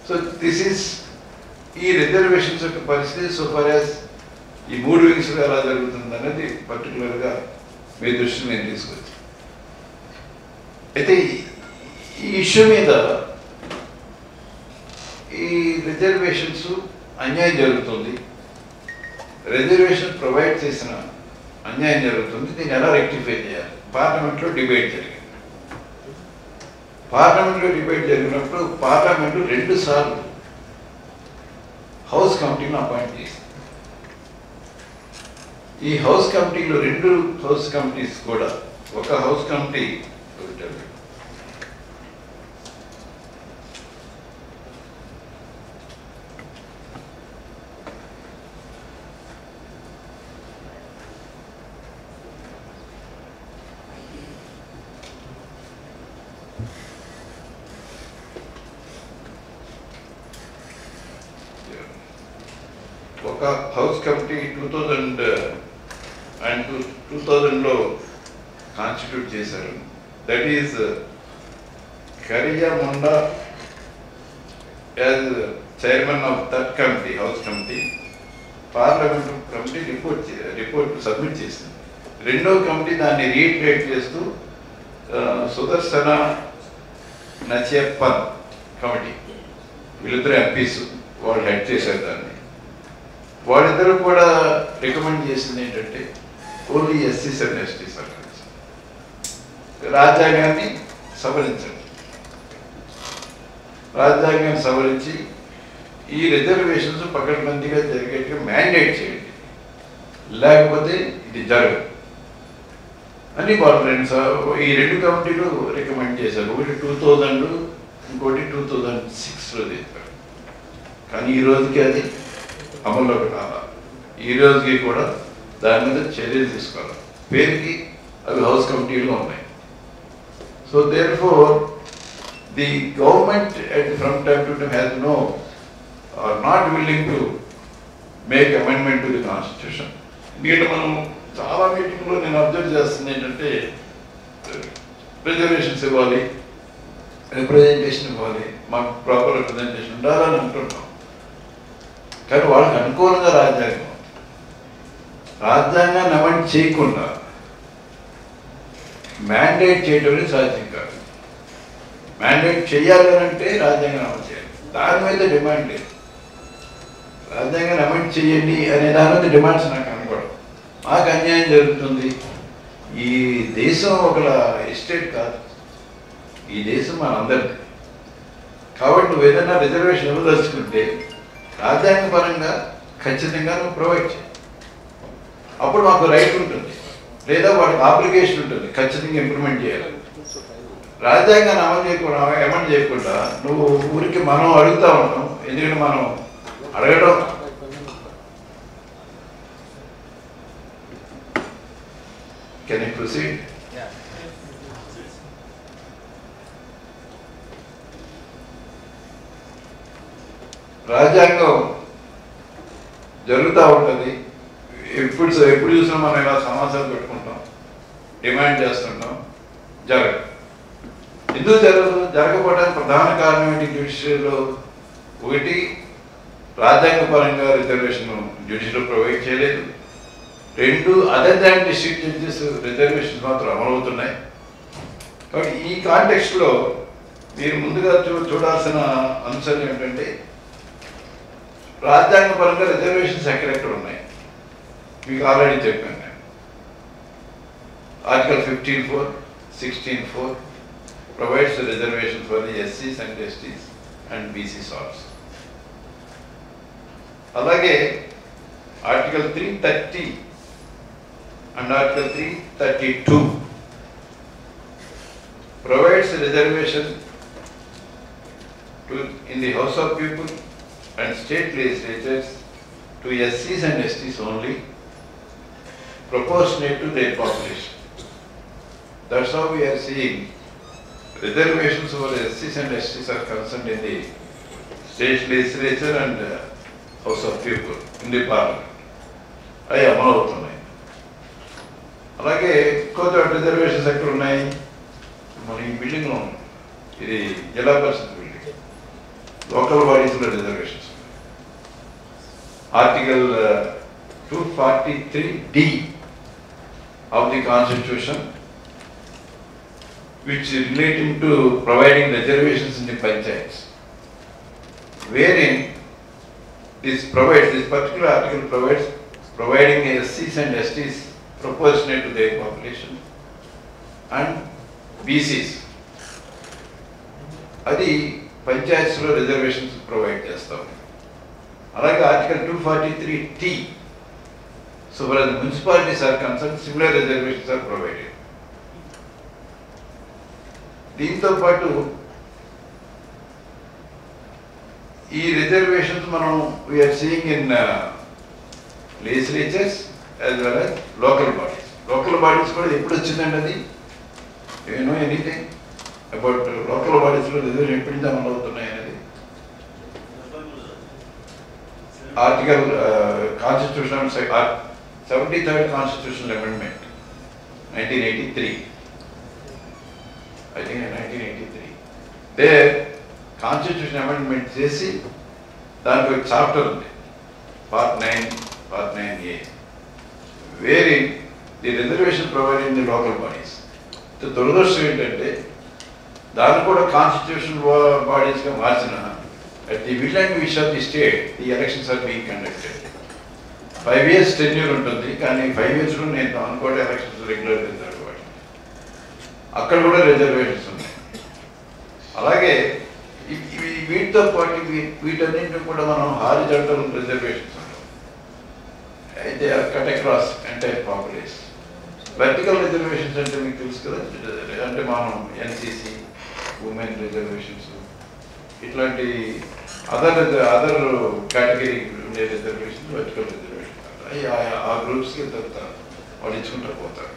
సో దిస్ ఈస్ ఈ రిజర్వేషన్స్ యొక్క పరిస్థితి సో ఫార్ యాజ్ ఈ మూడు వింగ్స్లో ఎలా జరుగుతుంది అనేది పర్టికులర్గా మీ దృష్టిని నేను తీసుకొచ్చాను. అయితే ఈ ఇష్యూ మీద ఈ రిజర్వేషన్స్ అన్యాయం జరుగుతుంది, రిజర్వేషన్ ప్రొవైడ్ చేసిన అన్యాయం జరుగుతుంది, దీన్ని ఎలా రెక్టిఫై చేయాలి? పార్లమెంట్లో డిబేట్ జరిగింది. పార్లమెంట్లో డిబేట్ జరిగినప్పుడు పార్లమెంటు 2 సార్లు హౌస్ కమిటీని అపాయింట్ చేసింది. ఈ హౌస్ కమిటీలో 2 హౌస్ కమిటీస్ కూడా ఒక హౌస్ కమిటీ హౌస్ కమిటీ 2000లో కాన్స్టిట్యూట్ చేశారు. That is Kariya Munda as chairman of that committee, house committee. Parliament committee report submit చేసింది. రెండో కమిటీ దాన్ని రీఇటరేట్ చేస్తూ సుదర్శన నచియప్పన్ కమిటీ, వీళ్ళిద్దరు ఎంపీస్ వాళ్ళు హెడ్ చేశారు దాన్ని. వాళ్ళిద్దరూ కూడా రికమెండ్ చేసింది ఏంటంటే ఓన్లీ ఎస్సీస్ అండ్ ఎస్టీస్ రాజ్యాంగాన్ని సవరించండి, రాజ్యాంగాన్ని సవరించి ఈ రిజర్వేషన్స్ పకడ్బందీగా జరిగేట్టుగా మ్యాండేట్ చేయండి, లేకపోతే ఇది జరగదు అని వాళ్ళు ఈ 2 కమిటీలు రికమెండ్ చేశారు. ఒకటి 2000, ఇంకోటి 2006లో చెప్పారు. కానీ ఈ రోజుకి అది అమల్లోకి రావాలి. ఈ రోజుకి కూడా దాని మీద చర్యలు తీసుకోవాలి. పేరుకి అవి హౌస్ కమిటీలు ఉన్నాయి. So therefore the government from time to time has no or not willing to make amendment to the constitution. ఎందుకంటే మనం చాలా మీటింగ్లో నేను అబ్జర్వ్ చేస్తుంది ఏంటంటే రిజర్వేషన్స్ ఇవ్వాలి, రిప్రజెంటేషన్ ఇవ్వాలి, మాకు ప్రాపర్ రిప్రజెంటేషన్ ఉండాలని అంటున్నాం. కానీ వాళ్ళకి అనుకూలంగా రాజ్యాంగాన్ని అమెండ్ చేయకుండా మ్యాండేట్ చేయడం అనేది సాధ్యం కాదు. మ్యాండేట్ చేయాలి అంటే రాజ్యాంగం అమలు చేయాలి. దాని మీద డిమాండ్ లేదు. రాజ్యాంగాన్ని అమెండ్ చేయండి అనే దాని మీద డిమాండ్స్ నాకు కనపడవు. మాకు అన్యాయం జరుగుతుంది. ఈ దేశం ఒక ఎస్టేట్ కాదు, ఈ దేశం మనందరిది. కాబట్టి నువ్వు ఏదైనా రిజర్వేషన్ ఇవ్వదలుచుకుంటే రాజ్యాంగపరంగా ఖచ్చితంగా నువ్వు ప్రొవైడ్ చేయి. అప్పుడు మాకు రైట్ ఉంటుంది, లేదా వాడికి అప్లికేషన్ ఉంటుంది, ఖచ్చితంగా ఇంప్లిమెంట్ చేయాలి. రాజ్యాంగాన్ని అమలు చేయకుండా నువ్వు ఊరికి మనం అడుగుతూ ఉంటాం. ఎందుకంటే మనం అడగడం కెన్ యూ ప్రొసీడ్? రాజ్యాంగం జరుగుతూ ఉంటుంది. ఎప్పుడు చూసినా మనం ఇలా సమాచారం పెట్టుకుంటాం, డిమాండ్ చేస్తుంటాం, జరగదు. ఎందుకు జరగదు? జరగకపోవడానికి ప్రధాన కారణం ఏంటి? జ్యుడిషియరీలో ఒకటి, రాజ్యాంగపరంగా రిజర్వేషన్ జ్యుడిషియరీలో ప్రొవైడ్ చేయలేదు. రెండు, other than district judges reservations మాత్రం అమలవుతున్నాయి. కాబట్టి ఈ కాంటెక్స్ట్లో మీరు ముందుగా చూడాల్సిన అంశాలు ఏమిటంటే, రాజ్యాంగపరంగా రిజర్వేషన్స్ ఎక్కడెక్కడ ఉన్నాయి మీకు ఆల్రెడీ చెప్పాను నేను. Article 15(4), 16(4) provides the reservation for the SCs and STs and BCs also. అలాగే article 330 and article 332 provides a reservation in the House of People and state legislatures to SCs and STs only, proportionate to their population. That's how we are seeing reservations for SCs and STs are concerned in the state legislature and House of People in the Parliament. అవి అమలు అవుతున్నాయి. అలాగే కొత్త reservations ఎక్కడ ఉన్నాయి? మన ఈ బిల్డింగ్లో ఉన్నాయి. ఇది జిల్లా పరిషత్ బిల్డింగ్. లోకల్ బాడీస్లో reservations. Article 243D of the Constitution, which is relating to providing reservations in the panchayats, wherein this particular article provides providing SCs and STs proportionate to their population and BCs. అది పంచాయత్స్లో reservations provide చేస్తాం. అలాగే article 243T, so where the municipalities are concerned, similar reservations are provided. దీంతో పాటు ఈ reservations మనం we are seeing in legislatures as well as local bodies. Local bodies కూడా ఎప్పుడు వచ్చిందండి అది? You know anything about local బాడీస్లో రిజర్వేషన్ ఎప్పటి నుంచి అమలు అవుతున్నాయి అనేది? Article constitution 73rd Constitutional Amendment 1983, I think 1983, there Constitution Amendment చేసి దానికి ఒక చాప్టర్ ఉంది, Part 9A, wherein the reservation provided in the local bodies. దురదృష్టం ఏంటంటే దాన్ని కూడా కాన్స్టిట్యూషన్ బాడీస్గా మార్చిన at the will and wish of the state, the elections are being conducted. 5 years tenure ఉంటుంది, కానీ 5 years లో నేను అనుకోవడం ఎలక్షన్స్ రెగ్యులర్ జరుగుతాడు. అక్కడ కూడా రిజర్వేషన్స్ ఉన్నాయి. అలాగే వీటితో పాటు వీటన్నింటిని కూడా మనం హారిజాంటల్ రిజర్వేషన్స్ ఉంటాం. అయితే cut across entire population. Vertical reservations అంటే మీకు తెలుసు కదా, అంటే మనం ఎన్సీసీ, ఉమెన్ రిజర్వేషన్స్, ఇట్లాంటి అదర్ కేటగిరీ ఉండే రిజర్వేషన్ వర్టికల్ రిజర్వేషన్. ఆ గ్రూప్స్కి వెళ్తారు, వాళ్ళు ఇచ్చుకుంటూ పోతారు.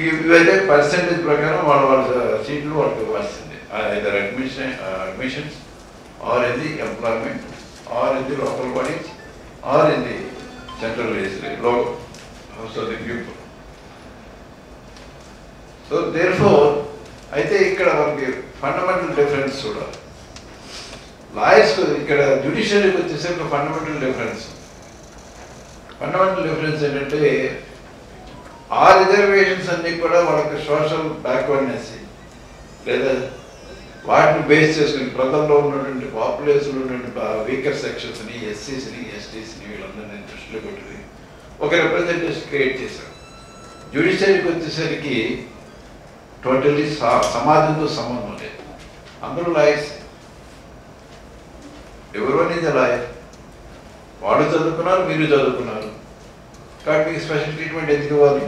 ఇవైతే పర్సెంటేజ్ ప్రకారం వాళ్ళ సీట్లు వాళ్ళకి ఇవ్వాల్సిందే, either admissions or in the employment or in the local bodies or in the central house of the people. So therefore, అయితే ఇక్కడ మనకి ఫండమెంటల్ డిఫరెన్స్ చూడాలి. లాయర్స్ ఇక్కడ జ్యుడిషియరీకి వచ్చేసరికి ఫండమెంటల్ డిఫరెన్స్ ఏంటంటే ఆ రిజర్వేషన్స్ అన్నీ కూడా వాళ్ళకి సోషల్ బ్యాక్వర్డ్నెస్ లేదా వాటిని బేస్ చేసుకుని ప్రజల్లో ఉన్నటువంటి పాపులేషన్ ఉన్నటువంటి వీకర్ సెక్షన్స్ని, ఎస్సీస్ని, ఎస్టీస్ని వీళ్ళందరినీ దృష్టిలో పెట్టుకుని ఒక రిప్రజెంటేషన్ క్రియేట్ చేశారు. జ్యుడిషియరీకి వచ్చేసరికి టోటల్లీ సమాజంతో సంబంధం లేదు, అందరూ లాయర్స్. ఎవరు అనేది లాయర్, వాళ్ళు చదువుకున్నారు, మీరు చదువుకున్నారు, కాబట్టి మీకు స్పెషల్ ట్రీట్మెంట్ ఎందుకు ఇవ్వాలి?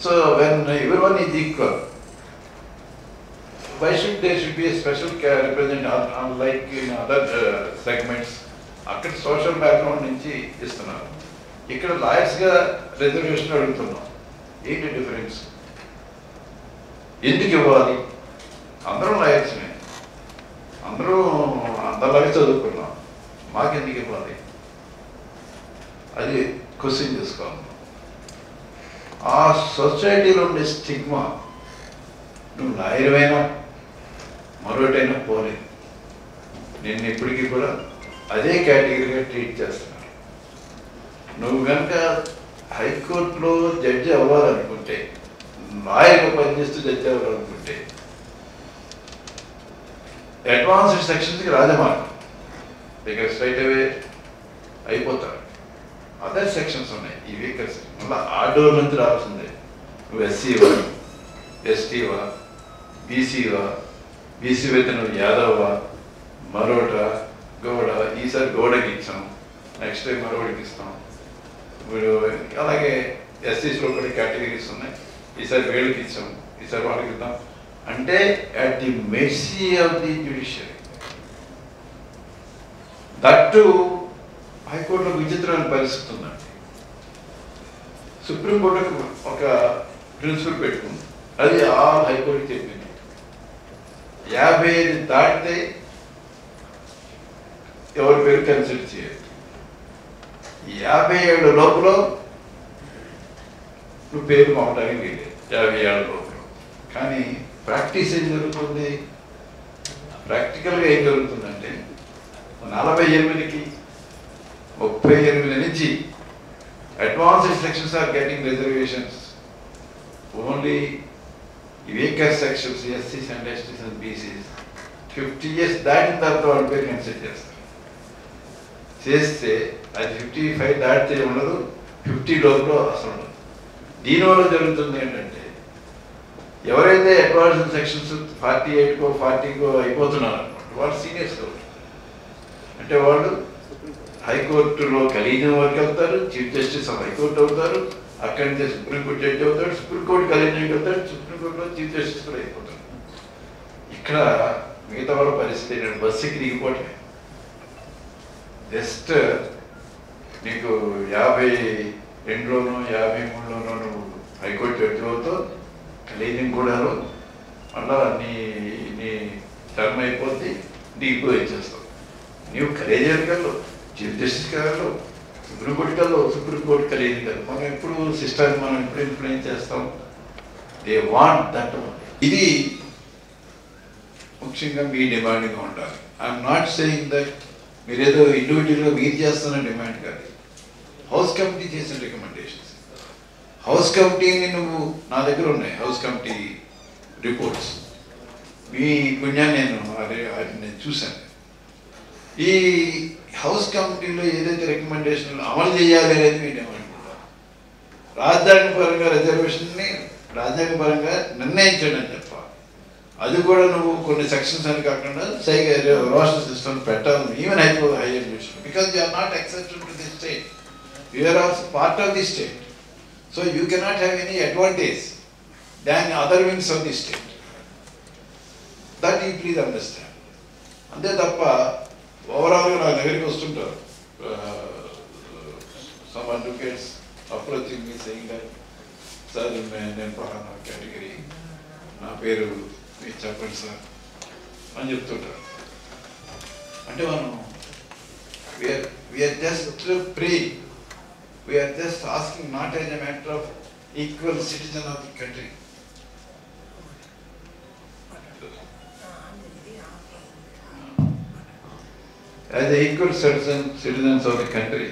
So when everyone is equal, why should there should be a special representative unlike in other segments? అక్కడ సోషల్ బ్యాక్గ్రౌండ్ నుంచి ఇస్తున్నారు, ఇక్కడ లాయర్స్గా రిజర్వేషన్ అడుగుతున్నాం. ఏంటి డిఫరెన్స్? ఎందుకు ఇవ్వాలి? అందరూ లాయర్స్మే, అందరూ అందరిలాగే చదువుకున్నాం, మాకెందుకు ఇవ్వాలి? అది క్వశ్చన్ చేసుకోవాలి. ఆ సొసైటీలో ఉండే స్టిగ్మా, నువ్వు లాయర్వైనా మరొకటైనా పోలేదు, నిన్ను ఇప్పటికీ కూడా అదే కేటగిరీగా ట్రీట్ చేస్తున్నారు. నువ్వు కనుక హైకోర్టులో జడ్జి అవ్వాలనుకుంటే, లాయర్గా పనిచేస్తూ జడ్జి అవ్వాలనుకుంటే అడ్వాన్స్డ్ సెక్షన్స్కి రాజమార్గం, దగ్గర స్ట్రైట్ అవే అయిపోతారు. అదర్ సెక్షన్స్ ఉన్నాయి, ఈ వీకర్ సెక్షన్, మళ్ళీ ఆ డోర్ నుంచి రావాల్సిందే. నువ్వు ఎస్సీవా, ఎస్టీవా, బీసీవా, బీసీ అయితే నువ్వు యాదవ్వా, మరోట, గౌడ, ఈసారి గౌడకి ఇచ్చాం, నెక్స్ట్ టైం మరోడికి ఇస్తాం. ఇప్పుడు అలాగే ఎస్సీస్లో కూడా కేటగిరీస్ ఉన్నాయి, ఈసారి వీళ్ళకి ఇచ్చాం, ఈసారి వాళ్ళకి ఇద్దాం. అంటే at the mercy of the judiciary. That హైకోర్టులో విచిత్రమైన పరిస్థితి ఉందండి. సుప్రీంకోర్టుకు ఒక ప్రిన్సిపల్ పెట్టుకుంది, అది ఆల్ హైకోర్టుకి చెప్పింది. 55 దాటితే ఎవరి పేరు కన్సిడర్ చేయదు, 57 లోపల నువ్వు పేరు మావడానికి వీలేదు, 57 లోపల. కానీ ప్రాక్టీస్ ఏం జరుగుతుంది, ప్రాక్టికల్గా ఏం జరుగుతుందంటే 48కి 38 నుంచి advanced sections are getting reservations. Only weaker sections, ఎస్సీస్ and STs and BCs 50 years దాటిన తర్వాత వాళ్ళ పేరు కన్సిడర్ చేస్తారు. చేస్తే అది 55 దాటితే ఉండదు, 50 లోపల అసలు ఉండదు. దీనివల్ల జరుగుతుంది ఏంటంటే, ఎవరైతే అడ్వాన్స్డ్ సెక్షన్స్ 48కో 40కో అయిపోతున్నారు అనుకోండి, వాళ్ళు సీనియర్స్ అవుతారు. అంటే వాళ్ళు హైకోర్టులో కలీజియం వరకు వెళ్తారు, చీఫ్ జస్టిస్ ఆఫ్ హైకోర్టు అవుతారు, అక్కడి నుంచి సుప్రీంకోర్టు జడ్జి అవుతాడు, సుప్రీంకోర్టు కలీజియం అవుతాడు, సుప్రీంకోర్టులో చీఫ్ జస్టిస్ కూడా అయిపోతాడు. ఇక్కడ మిగతా వాళ్ళ పరిస్థితి ఏంటంటే బస్సుకి దిగిపోవటమే. జస్ట్ నీకు 52లోనో 53లోనో నువ్వు హైకోర్టు జడ్జి అవుతావు, కలీజియం కూడా మళ్ళా నీ టర్మ్ అయిపోతే దిగిపోయి ఇచ్చేస్తావు. నీవు కలీజియానికి వెళ్ళవు, చీఫ్ జస్టిస్ వెళ్ళవు, సుప్రీంకోర్టుకి వెళ్ళవు, సుప్రీంకోర్టు కలీజియం వెళ్ళవు. మనం ఎప్పుడు సిస్టమ్ మనం ఎప్పుడు ఇన్ఫ్లుయెన్స్ చేస్తాం, దే వాంట్ దట్. ఇది ముఖ్యంగా మీ డిమాండ్గా ఉండాలి. ఐఎమ్ నాట్ సేయింగ్ దట్ మీరేదో ఇండివిజువల్గా మీరు చేస్తున్న డిమాండ్ కాదు. హౌస్ కమిటీ చేసిన రికమెండేషన్స్, హౌస్ కమిటీని నువ్వు నా దగ్గర ఉన్నాయి, హౌస్ కమిటీ రిపోర్ట్స్, మీ పుణ్యాన్ని నేను చూశాను. ఈ హౌస్ కమిటీలో ఏదైతే రికమెండేషన్లు అమలు చేయాలి అనేది మీ డిమాండ్ కూడా రాజ్యాంగ పరంగా రిజర్వేషన్ని రాజ్యాంగపరంగా నిర్ణయించండి అని చెప్పాలి. అది కూడా నువ్వు కొన్ని సెక్షన్స్ అని కాకుండా రోస్టర్ సిస్టమ్ పెట్టాలి, even higher education, because you are not excepted to the state, you are also part of the state. So you cannot have any advantage than other wings of the state. That you please understand. అంతే తప్ప ఓవరాల్గా నా దగ్గరికి వస్తుంటారు some advocates approaching me saying that sir నేను పలానా category, నా పేరు మీరు చెప్పండి సార్ అని చెప్తుంటారు. అంటే మనం we are just praying, we are just asking not as a matter of equal citizen of the country, as equal citizens of the country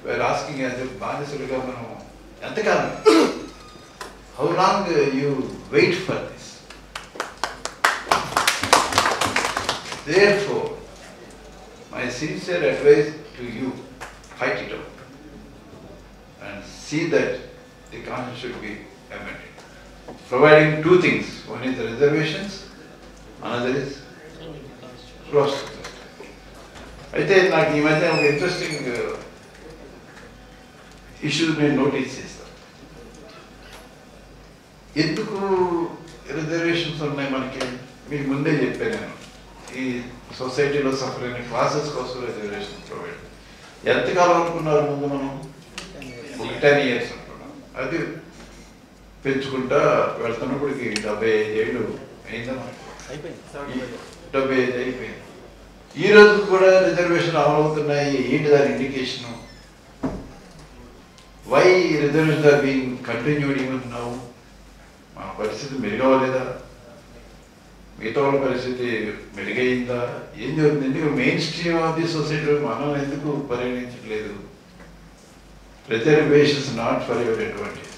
we are asking as బానిసలుగా మనం ఎంతకాలం, how long you wait for this? Therefore, my sincere advice to you, fight it out and see that the constitution should be amended, providing two things. One is the reservations, another is roster. అయితే నాకు ఈ మధ్య ఒక interesting issues నేను notice చేస్తాను. ఎందుకు reservations ఉన్నాయి మనకి? మీకు ముందే చెప్పాను నేను, ఈ సొసైటీలో సఫర్ అయిన క్లాసెస్ కోసం రిజర్వేషన్ ప్రొవైడ్. ఎంతకాలం అనుకున్నారు ముందు మనం? ఒక 10 years అనుకున్నాం. అది పెంచుకుంటా వెళ్తున్నప్పటికి 75 ఏళ్ళు అయిందా మనకి? 75 అయిపోయింది. ఈ రోజు కూడా రిజర్వేషన్ అమలవుతున్నాయి. ఏంటి దాని indication? Why reservation are being continued even now? మన పరిస్థితి మెరుగవలేదా? మిగతా వాళ్ళ పరిస్థితి మెరుగైందా? ఏం జరుగుతుంది? Main stream of the society మనం ఎందుకు పరిగణించట్లేదు? Reservations not for your advantage,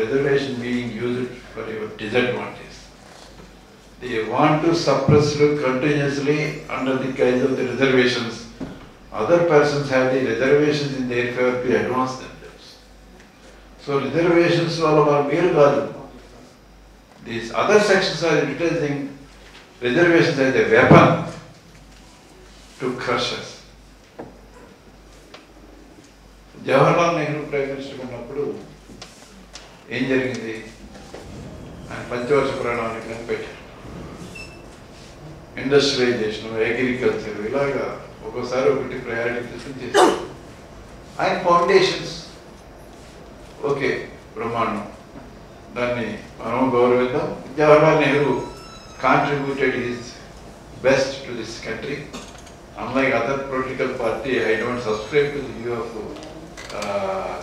reservation being used for your disadvantage. They want to suppress continuously under the guise of the reservations. Other persons have the reservations in their favour to advance themselves. So reservations వల్ల మన మేలు కాదు. These other sections are utilizing reservations as a weapon to crush us. Jawaharlal Nehru prime minister ఉన్నప్పుడు ఏం జరిగింది? ఆయన పంచవర్ష ప్రణాళికలను పెట్టారు. ఇండస్ట్రియలైజేషన్, అగ్రికల్చర్, ఇలాగా ఒక్కోసారి ఒకటి ప్రయారిటీ తీసుకుని చేశారు. ఆయన ఫౌండేషన్స్ ఓకే బ్రహ్మాండం, దాన్ని మనం గౌరవిద్దాం. Jawaharlal Nehru contributed his best to this country. Unlike other political party, I don't subscribe to the view of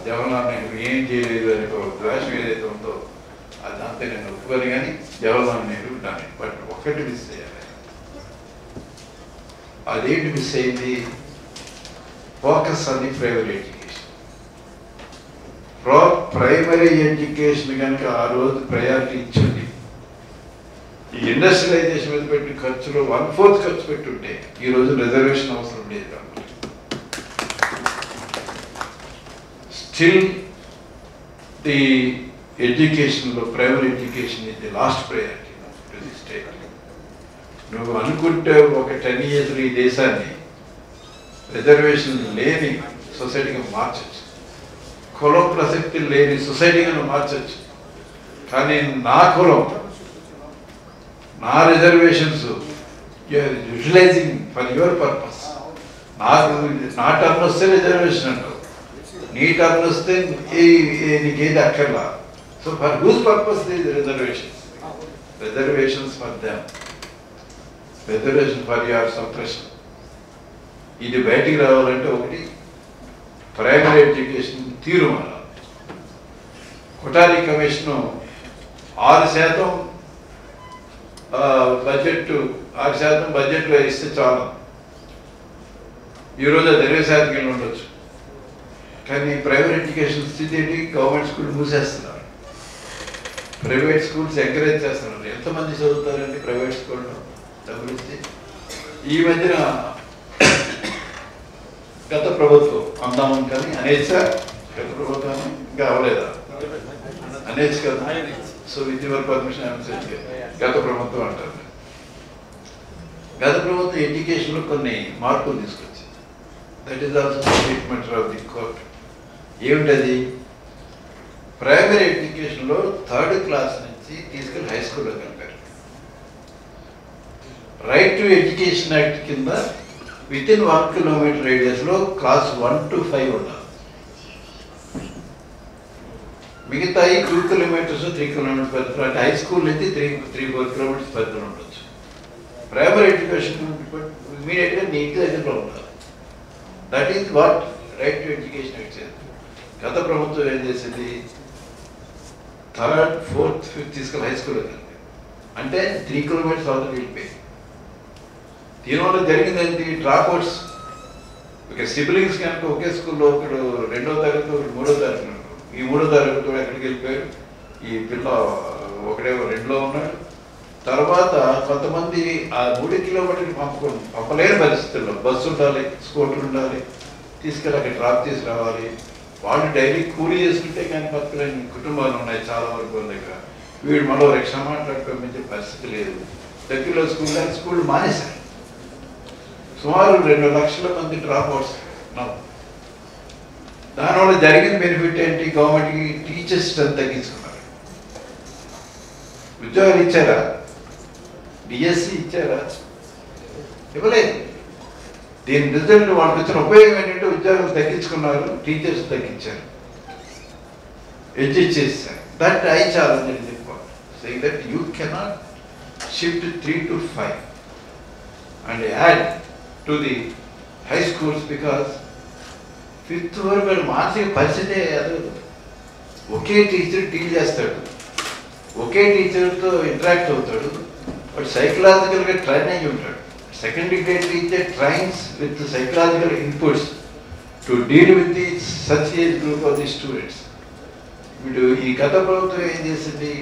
Jawaharlal Nehru ఏం చేయలేదు అనే ఒక ద్వేషం ఏదైతే ఉందో అదంతా నేను ఒప్పుకోను. కానీ జవహర్లాల్ నెహ్రూ దాన్ని బట్ ఒక్కటి మిస్ చేయాలి. అదేంటి మిస్ అయింది? Focus on the primary education. Primary education కనుక ఆ రోజు ప్రయారిటీ ఇచ్చింది, ఈ ఇండస్ట్రియలైజేషన్ మీద పెట్టిన ఖర్చులో 1/4 ఖర్చు పెట్టుంటే ఈ రోజు రిజర్వేషన్ అవసరం లేదు. కాబట్టి స్టిల్ ది ఎడ్యుకేషన్లో ప్రైమరీ ఎడ్యుకేషన్ ఇది last priority to the state. నువ్వు అనుకుంటే ఒక 10 years ఈ దేశాన్ని రిజర్వేషన్ లేని సొసైటీగా మార్చచ్చు, కులం ప్రసక్తి లేని సొసైటీగా మార్చచ్చు. కానీ నా కులం, నా reservations utilizing for your purpose. నాకు నా టర్న్ వస్తే రిజర్వేషన్ అంటావు, నీ టర్న్ వస్తే నీకేది అక్కర్లా. So for whose purpose the reservations? Reservations for them, reservation for your suppression. ఇది బయటికి రావాలంటే ఒకటి ప్రైమరీ ఎడ్యుకేషన్ తీరుమానాలి. కొఠారి కమిషన్ 6% బడ్జెట్లో ఇస్తే చాలు. ఈరోజు అది 20% ఉండొచ్చు. కానీ ప్రైవేట్ ఎడ్యుకేషన్ స్థితి ఏంటి? గవర్నమెంట్ స్కూల్ మూసేస్తున్నారు, ప్రైవేట్ స్కూల్స్ ఎంకరేజ్ చేస్తున్నారు. ఎంతమంది చదువుతారండి ప్రైవేట్ స్కూల్లో డబ్బులు ఇస్తే? ఈ మధ్యన గత ప్రభుత్వం అందామని కానీ అనేసా, గత ప్రభుత్వాన్ని ఇంకా అవ్వలేదా? అనేసి కదా. సో విత్ యువర్ పర్మిషన్ గత ప్రభుత్వం అంటారు. గత ప్రభుత్వం ఎడ్యుకేషన్లో కొన్ని మార్పులు తీసుకొచ్చింది. That is also statement of the court. ఏమిటది? ప్రైమరీ ఎడ్యుకేషన్లో 3rd class నుంచి తీసుకెళ్ళి హై స్కూల్లో కలిపారు. రైట్ టు ఎడ్యుకేషన్ యాక్ట్ కింద వితిన్ 1 kilometer రేడియస్లో క్లాస్ 1 to 5 ఉండాలి. మిగతా 2 kilometers 3 kilometers పరిధిలో, అంటే హై స్కూల్ అయితే 3-4 kilometers పరిధిలో ఉండొచ్చు. ప్రైమరీ ఎడ్యుకేషన్ ఇమీడియట్గా నీ ఇంటి దగ్గరలో ఉండాలి. That is what right to education ఇచ్చేది. గత ప్రభుత్వం ఏం చేసింది? 3rd, 4th, 5th తీసుకెళ్ళి హై స్కూల్లో కలిపి, అంటే 3 kilometers అవతల వెళ్ళిపోయింది. దీనివల్ల జరిగిందేంటి? డ్రాప్అవుట్స్. ఇక సిబ్లింగ్స్ కనుక ఒకే స్కూల్లో ఒకడు 2వ తరగతి, ఒకడు 3వ తరగతి ఉన్నాడు. ఈ 3వ తరగతి ఎక్కడికి వెళ్ళిపోయారు? ఈ పిల్ల ఒకడేమో 2లో ఉన్నాడు. తర్వాత కొంతమంది ఆ 3 కిలోమీటర్లు పంపలేని పరిస్థితుల్లో బస్సు ఉండాలి, స్కూటర్ ఉండాలి, తీసుకెళ్ళి అక్కడ డ్రాప్ చేసి రావాలి. వాళ్ళు డైలీ కూలీ చేసుకుంటే కానీ బతకలేని కుటుంబాలు ఉన్నాయి చాలా వరకు దగ్గర. వీడు మరో రిక్షా మాట్లాడుకోమించే పరిస్థితి లేదు. దగ్గరలో స్కూల్ మానేశారు. సుమారు 2 లక్షల మంది డ్రాప్అవుట్స్. దానివల్ల జరిగిన బెనిఫిట్ ఏంటి? గవర్నమెంట్కి టీచర్స్ తగ్గించుకున్నారు. ఉద్యోగాలు ఇచ్చారా? డిఎస్సి ఇచ్చారా? ఇవ్వలేదు. దీని రిజల్ట్ వాళ్ళకి వచ్చిన ఉపయోగం ఏంటంటే ఉద్యోగాలు తగ్గించుకున్నారు, టీచర్స్ తగ్గించారు, అడ్జస్ట్ చేశారు. That I challenge in the point, saying that you cannot shift 3 to 5 and add to the high schools because 5th వరకు మానసిక పరిస్థితే అది. ఒకే టీచర్ డీల్ చేస్తాడు, ఒకే టీచర్తో ఇంటరాక్ట్ అవుతాడు, బట్ సైకలాజికల్గా ట్రైన్ అయ్యి ఉంటాడు. Secondary grade teacher trains with psychological inputs to deal with the such age group of the students. వీడు ఈ గత ప్రభుత్వం ఏం చేసింది?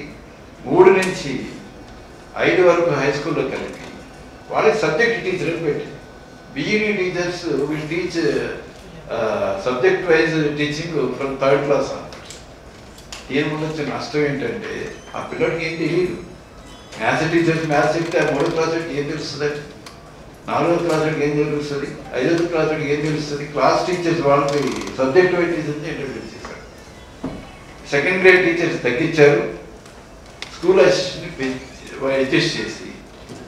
3 నుంచి 5 వరకు హై స్కూల్లో కలిపి వాళ్ళకి సబ్జెక్ట్ టీచర్ని పెట్టింది. BEd teachers will teach subject wise teaching from 3rd class on. దీనివల్ల వచ్చే నష్టం ఏంటంటే ఆ పిల్లడికి ఏం తెలియదు. మ్యాథ్స్ టీచర్స్ మ్యాథ్స్ చెప్తే ఆ 3వ క్లాస్ ఏం తెలుస్తుందండి, 4వ క్లాస్ ఏం తెలుస్తుంది, 5వ క్లాస్ ఏం తెలుస్తుంది? క్లాస్ టీచర్స్ వాళ్ళకి సబ్జెక్ట్ వైజ్ టీచర్స్ ఇంట్రడ్యూస్ చేశారు. సెకండ్ గ్రేడ్ టీచర్స్ తగ్గించారు, స్కూల్ అసిస్టెంట్ని అడ్జస్ట్ చేసి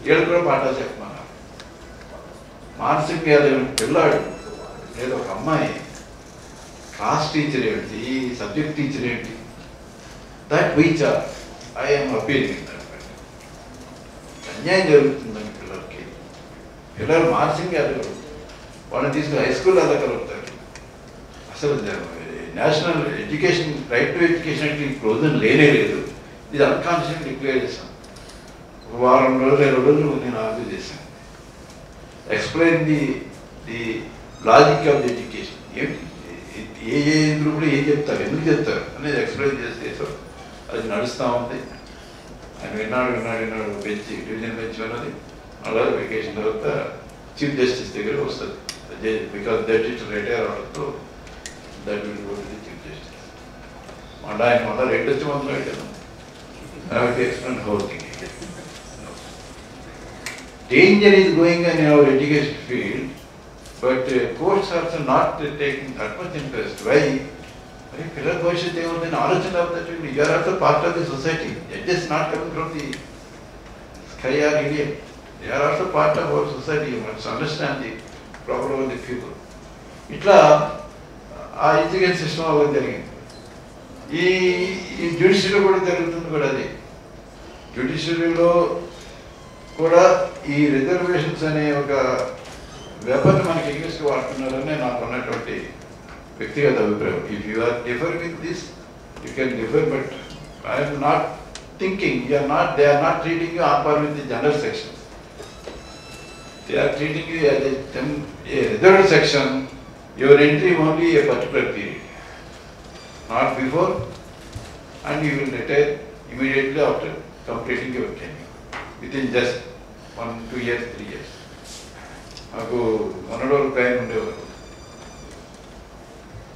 వీళ్ళు కూడా పాఠాలు చెప్పమన్నారు. మానసిక వ్యాధి పిల్లాడు లేదా ఒక అమ్మాయి క్లాస్ టీచర్ ఏంటి, సబ్జెక్ట్ టీచర్ ఏంటి? That which are I'm appealing. అన్యాయం జరుగుతుందని పిల్లలకి. పిల్లలు మానసిక వ్యాధులు వాళ్ళని తీసుకుని హై స్కూల్ ఎలా కలుగుతారు? అసలు national education right to education క్లోజన్ లేనే లేదు. ఇది అన్కాన్షియస్గా డిక్లేర్ చేశాను. 1 వారం రోజులు 2 రోజులు నేను ఆర్గ్యూ చేశాను. Explain the logic of the education. ఏ గ్రూప్లో ఏం చెప్తారు, ఎందుకు చెప్తారు అనేది ఎక్స్ప్లెయిన్ చేస్తే అది నడుస్తూ ఉంది. ఆయన విన్నాడు బెంచ్, డివిజన్ బెంచ్ అన్నది. అలా వెకేషన్ తర్వాత చీఫ్ జస్టిస్ దగ్గర వస్తుంది. బికాస్ దట్ ఇట్ రిటైర్ అవడంతో that will go to the chief justice. మళ్ళీ ఆయన మళ్ళీ 2 వచ్చి మొదలు explain whole thing. Danger is going on in our education field, but courts are also not taking that much interest. Why? Pillar Bhavishyath is origin of that. You are also part of the society. It is just not coming from the sky or alien. They are also part of our society. You must understand the problem of the people. ఇట్లా ఆ education system అలా జరిగింది. ఈ జ్యుడిషియరీలో కూడా జరుగుతుంది కూడా అది. జ్యుడిషియరీలో కూడా ఈ రిజర్వేషన్స్ అనే ఒక వెపన్ మనకి ఇంగ్లీష్కి వాడుతున్నారని నాకు ఉన్నటువంటి వ్యక్తిగత అభిప్రాయం. If you are differ with this you can differ, but I'm not thinking they are not treating you on par with the general section. They are treating you as a reserved section. Your entry only a particular period, not before, and you will retire immediately after completing your tenure within just 1, 2 years, 3 years. నాకు మొన్నడో ఆయన ఉండేవారు.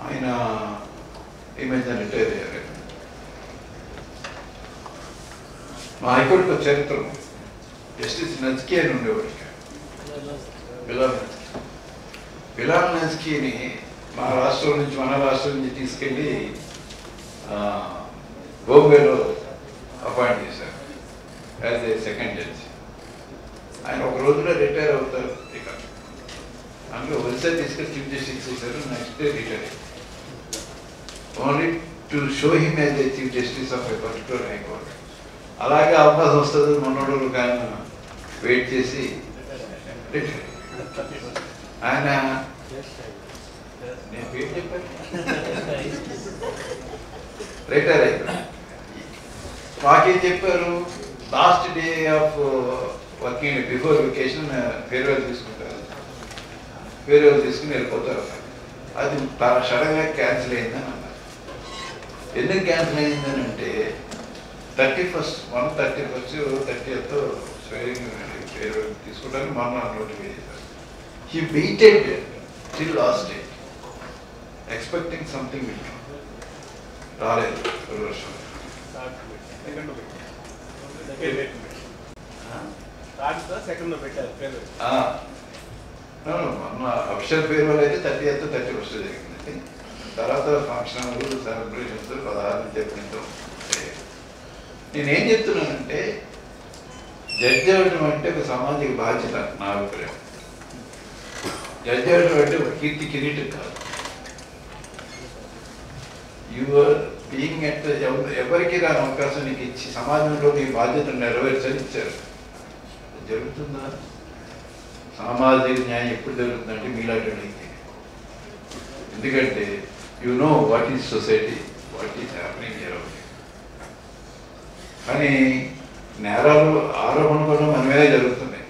ఆయన ఏమైందా retire అయ్యారు. మా హైకోర్టులో చరిత్ర justice Nazki అని ఉండేవాడు. బిలాల్ నజ్కీని మన రాష్ట్రం నుంచి తీసుకెళ్ళి బొంబేలో అపాయింట్ చేశారు యాజ్ ఏ సెకండ్ జడ్జ్. ఆయన ఒక రోజులో రిటైర్ అవుతారు. ఇక అందులో ఒరిస్సా తీసుకెళ్ళి చీఫ్ జస్టిస్ చేశారు. నెక్స్ట్ డే రిటైర్ అయ్యారు. Only to show him as a chief justice of A particular high court. అలాగే అవకాశం వస్తుంది మొన్నోడు ఆయన వెయిట్ చేసి రిటైర్. ఆయన నేను పేరు చెప్పాను రిటైర్ అయిపోయాను. మాకేం చెప్పారు? Last day of working before vacation farewell తీసుకుంటారు, ఫేర్వెల్ తీసుకుని వెళ్ళిపోతారు. అది సడన్గా క్యాన్సిల్ అయిందని అన్నారు. ఎందుకు క్యాన్సిల్ అయిందని అంటే 31st 30th ఫేర్వెల్ తీసుకుంటారని మొన్న నోటిఫై చేశారు. He weighted till last day expecting something will come. రాలేదు. మొన్న అఫిషియల్ ఫేర్వెల్ అయితే 30th 31st జరిగింది. తర్వాత ఫంక్షన్ సెలబ్రేషన్స్ 16 చెప్పినతో. నేనేం చెప్తున్నానంటే జడ్జి అవ్వడం అంటే ఒక సామాజిక బాధ్యత. నా అభిప్రాయం జడ్జి అవ్వడం అంటే ఒక కీర్తి కిరీటం కాదు. యువర్ బీయింగ్ ఎట్ ఎవరికి రాని అవకాశం నీకు ఇచ్చి సమాజంలో నీ బాధ్యతను నెరవేర్చని ఇచ్చారు. జరుగుతుందా? సామాజిక న్యాయం ఎప్పుడు జరుగుతుందంటే మీలాంటి అయితే. ఎందుకంటే you know what is society, what is happening here. కానీ నేరాలు ఆరోపణ కూడా మన మీదే జరుగుతున్నాయి.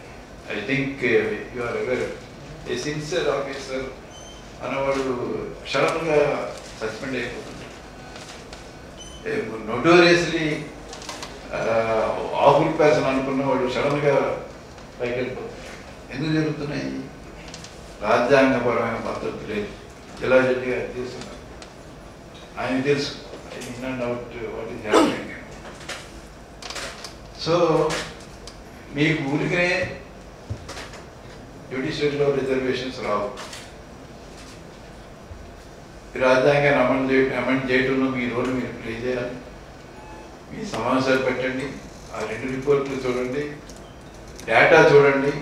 I think you are aware. A sincere officer అనేవాడు సడన్గా సస్పెండ్ అయిపోతుంది. నోటోరియస్లీ ఆఫుల్ పర్సన్ అనుకున్నవాడు సడన్గా పైకి వెళ్ళిపోతుంది. ఎందుకు జరుగుతున్నాయి? రాజ్యాంగపరమైన పద్ధతి లేదు. జిల్లా జడ్జి గారు చేస్తున్నారు. ఆయన తెలుసు in and out what is happening. So మీకు ఊరికనే జ్యుడిషియరీలో రిజర్వేషన్స్ రావు. రాజ్యాంగాన్ని అమెండ్ చేయడంలో మీ రోల్ మీరు ప్లే చేయాలి. మీ సమావేశాలు పెట్టండి, ఆ 2 రిపోర్ట్లు చూడండి, డేటా చూడండి.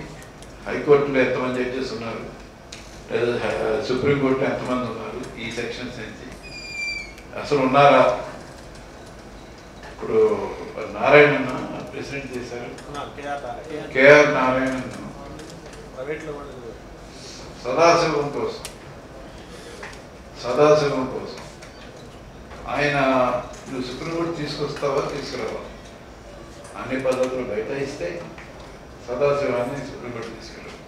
హైకోర్టులో ఎంతమంది జడ్జెస్ ఉన్నారు, లేదా సుప్రీంకోర్టులో ఎంతమంది ఉన్నారు ఈ సెక్షన్స్ నుంచి, అసలు ఉన్నారా? ఇప్పుడు నారాయణ ప్రెసిడెంట్ చేశారు, కేఆర్ నారాయణ సదాశివం కోసం ఆయన నువ్వు సుప్రీంకోర్టు తీసుకొస్తావా తీసుకురావా అన్ని పద్ధతులు బయట ఇస్తే సదాశివాన్ని సుప్రీంకోర్టు తీసుకెళ్ళారు.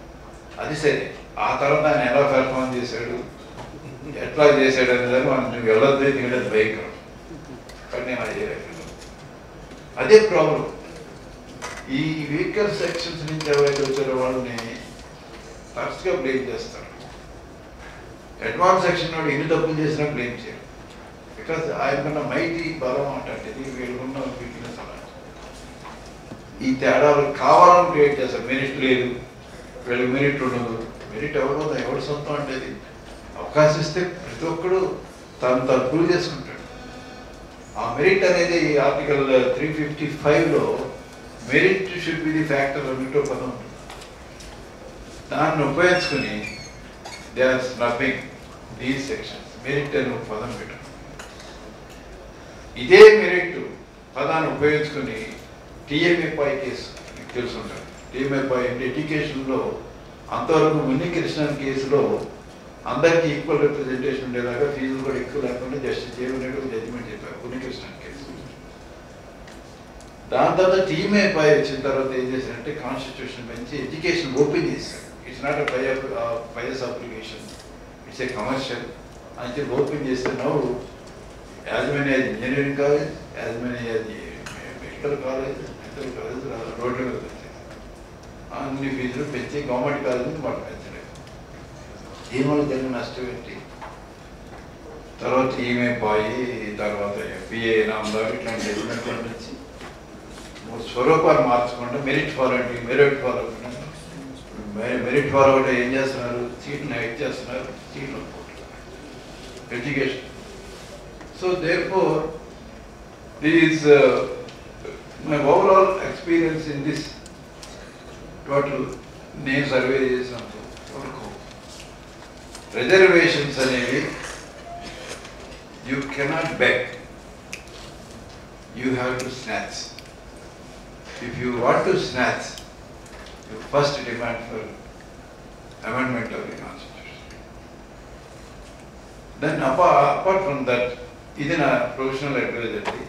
అది సరే, ఆ తర్వాత ఆయన ఎలా పెర్ఫార్మ్ చేశాడు, ఎట్లా చేశాడు అనేది మనం వెళ్ళొద్దు, దిగలేదు భయంకరం. కానీ నేను అది చేయలేదు. అదే ప్రాబ్లం. ఈ వీకర్ సెక్షన్స్ నుంచి ఎవరైతే వచ్చారో వాళ్ళని తరచుగా బ్లేమ్ చేస్తారు. అడ్వాన్స్ సెక్షన్ వాడు ఎన్ని తప్పులు చేసినా బ్లేమ్ చేయరు. బికాస్ ఆయనకున్న మైటీ బలం అంటే వీళ్ళకున్న వీక్నెస్ అలా. ఈ తేడాలు కావాలని క్రియేట్ చేస్తారు. మెరిట్ లేదు, వీళ్ళకి మెరిట్ ఉండదు. మెరిట్ ఎవరు సొంతం అంటే అవకాశం ఇస్తే ప్రతి ఒక్కడు తను ప్రూవ్ చేసుకుంటాడు. ఆ మెరిట్ అనేది ఆర్టికల్ 355లో merit should be the factor అన్నట్టు పదం ఉంటుంది. దాన్ని ఉపయోగించుకుని they are snubbing these sections. Merit అని ఒక పదం పెట్టారు. ఇదే మెరిట్ పదాన్ని ఉపయోగించుకుని టీఎంఏపై కేసు మీకు తెలుసుంటారు. టీఎంఏపై అంటే ఎడ్యుకేషన్లో అంతవరకు మునికృష్ణన్ కేసులో అందరికీ ఈక్వల్ రిప్రజెంటేషన్ ఉండేలాగా ఫీజులు కూడా ఎక్కువ లేకుండా జస్టిస్ చేయమనేది జడ్జిమెంట్ చెప్పారు మునికృష్ణన్ కేసు. దాని తర్వాత టీఎంఏపై వచ్చిన తర్వాత ఏం చేశారంటే కాన్స్టిట్యూషన్ పెంచి ఎడ్యుకేషన్ ఓపెన్ చేశారు. It's not bias application, it's a commercial అని చెప్పి ఓపెన్ చేస్తే నవ్వు as many as engineering college, as many as medical college, medical college రోడ్ల మీద వచ్చాయి. అన్ని ఫీజులు పెంచి గవర్నమెంట్ కాలేజ్ మాకు పెంచలేదు. దీనివల్ల జరిగిన నష్టం ఏంటి? తర్వాత ఈమె పోయి తర్వాత ఎంబీఏ నామదారు ఇట్లాంటి జడ్జిమెంట్ పంపించి స్వరూపాన్ని మార్చకుండా మెరిట్ ఫార్వర్డ్ మెరిట్ ఫార్వర్డ్ ఏం చేస్తున్నారు? సీట్లను హైట్ చేస్తున్నారు, సీట్లు education. So therefore this my overall experience in this total నేను సర్వే చేసినప్పుడు వరకు రిజర్వేషన్స్ అనేవి you cannot beg, you have to snatch. If you want to snatch, you first demand for amendment of the Constitution. Then apart from that, ఇది నా professional advise అండి.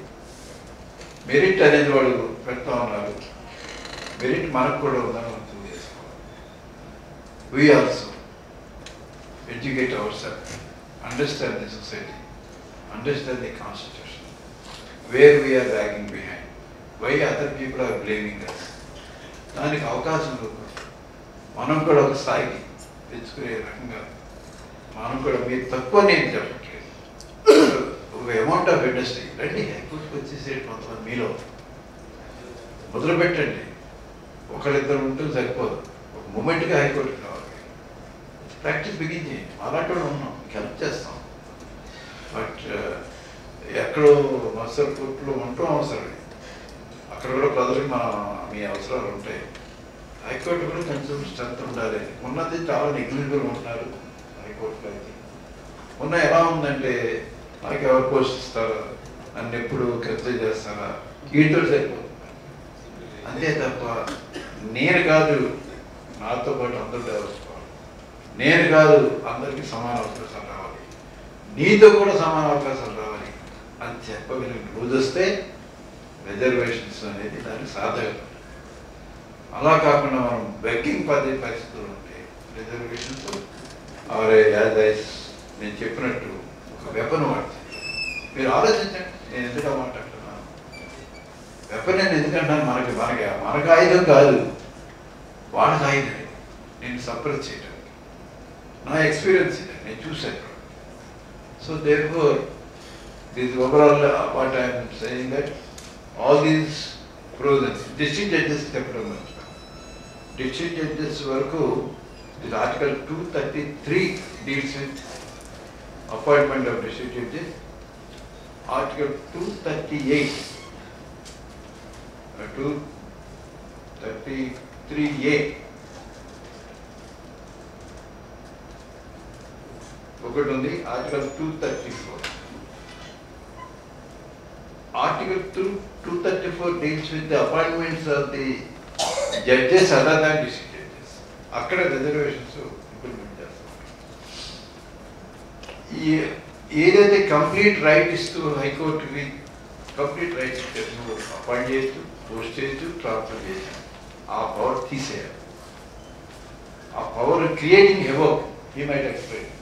Merit అనేది వాడు పెడతా ఉన్నారు. మెరిట్ మనకు కూడా ఉందని అర్థం చేసుకోవాలి. We also educate our self, understand the society, understand the constitution, where we are lagging behind, why other people are blaming us. దానికి అవకాశం మనం కూడా ఒక స్థాయికి తెచ్చుకునే రకంగా మనం కూడా మీరు తక్కువ నేను చెప్పట్లేదు, ఒక అమౌంట్ ఆఫ్ ఇండస్ట్రీ రండి హైకోర్టుకి వచ్చేసే కొంతమంది మీలో మొదలు పెట్టండి. ఒకళ్ళిద్దరు ఉంటే సరిపోదు, ఒక మూమెంట్గా హైకోర్టుకి రావాలి, ప్రాక్టీస్ బిగిన్ చేయండి. అలాంటి వాళ్ళు ఉన్నాం, హెల్ప్ చేస్తాం. బట్ ఎక్కడో మత్సర్ కోర్టులో ఉండటం అవసరం, అక్కడ కూడా ప్రజలకు మీ అవసరాలు ఉంటాయి. హైకోర్టు కూడా కొంచెం స్ట్రెంత్ ఉండాలి. ఉన్నది చాలా నెగ్లిజిబుల్ ఉంటున్నారు హైకోర్టులో. అయితే ఉన్న ఎలా ఉందంటే నాకు ఎవరు పోషిస్తారా, నన్ను ఎప్పుడు ఖర్చు చేస్తారా, వీటితో సరిపోతుంది. అంతే తప్ప నేను కాదు నాతో పాటు అందరూ డెవలప్ కావాలి, నేను కాదు అందరికీ సమాన అవకాశాలు రావాలి, నీతో కూడా సమాన అవకాశాలు రావాలి అని చెప్పగలిగిన రోజు వస్తే రిజర్వేషన్స్ అనేది దానికి సాధకం. అలా కాకుండా మనం బెగ్గింగ్ పరిస్థితులు ఉంటాయి. రిజర్వేషన్స్ నేను చెప్పినట్టు ఒక వెపన్ వాడుతుంది. మీరు ఆలోచించండి, నేను ఎందుకు మాట్లాడుతున్నాను, వెపన్ నేను ఎందుకంటున్నాను, మనకు ఆయుధం కాదు, వాళ్ళకి ఆయుధం. నేను సప్రెస్ చేయడానికి నా ఎక్స్పీరియన్స్ ఇది, నేను చూశాను. So therefore this overall what I am saying that all these pros and district judges చెప్పడం district judges వరకు this article 233 deals with appointment of district judges. Article 238 233A ఒకటి ఉంది. Article 234 Article 234 deals with the appointments of the judges other than district judges. అక్కడ reservations implement చేస్తాం. ఏదైతే complete right ఇస్తూ హైకోర్టుకి complete right ఇచ్చేసి appoint చేయొచ్చు, పోస్ట్ చేయొచ్చు, ట్రాన్స్ఫర్ చేయొచ్చు, ఆ పవర్ తీసేయాలి. ఆ power creating havoc he might explain,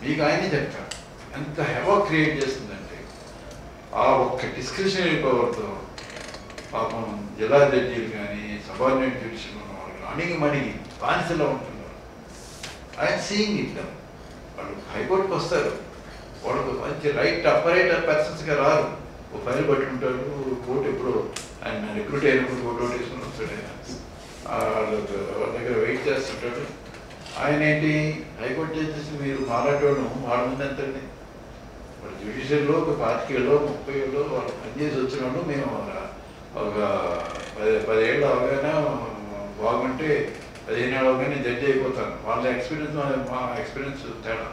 మీకు ఆయనే చెప్తారు ఎంత హెవోక్ క్రియేట్ చేస్తుందంటే ఆ ఒక్క డిస్క్రిషనరీ పవర్తో పాపం జిల్లా జడ్జీలు కానీ సబార్డినేట్ జ్యుడిషియల్ ఉన్న వాళ్ళు అణిగి బానిసలో ఉంటున్నారు. ఆయన సీయింగ్ ఇట్. వాళ్ళు హైకోర్టుకి వస్తారు, వాళ్ళకు మంచి రైట్ అపరేటర్ పర్సన్స్గా రారు. ఒక ఫైల్ పట్టి ఉంటాడు, కోర్టు ఎప్పుడు ఆయన రిక్రూట్ అయినప్పుడు కోర్టు వేసుకుని వస్తాడు. వాళ్ళ దగ్గర వెయిట్ చేస్తుంటాడు. ఆయన ఏంటి హైకోర్టు జడ్జెస్ మీరు మాట్లాడేవాడు వాళ్ళ ముందు ఎంతండి, వాళ్ళు జ్యుడిషియల్లో ఒక 25 ఏళ్ళు 30 ఏళ్ళు వాళ్ళు పనిచేసి వచ్చినాడు. మేము ఒక 10 ఏళ్ళు అవగానే బాగుంటే 15 ఏళ్ళు అవగానే జడ్జి అయిపోతాను. వాళ్ళ ఎక్స్పీరియన్స్ మా ఎక్స్పీరియన్స్ తేడా.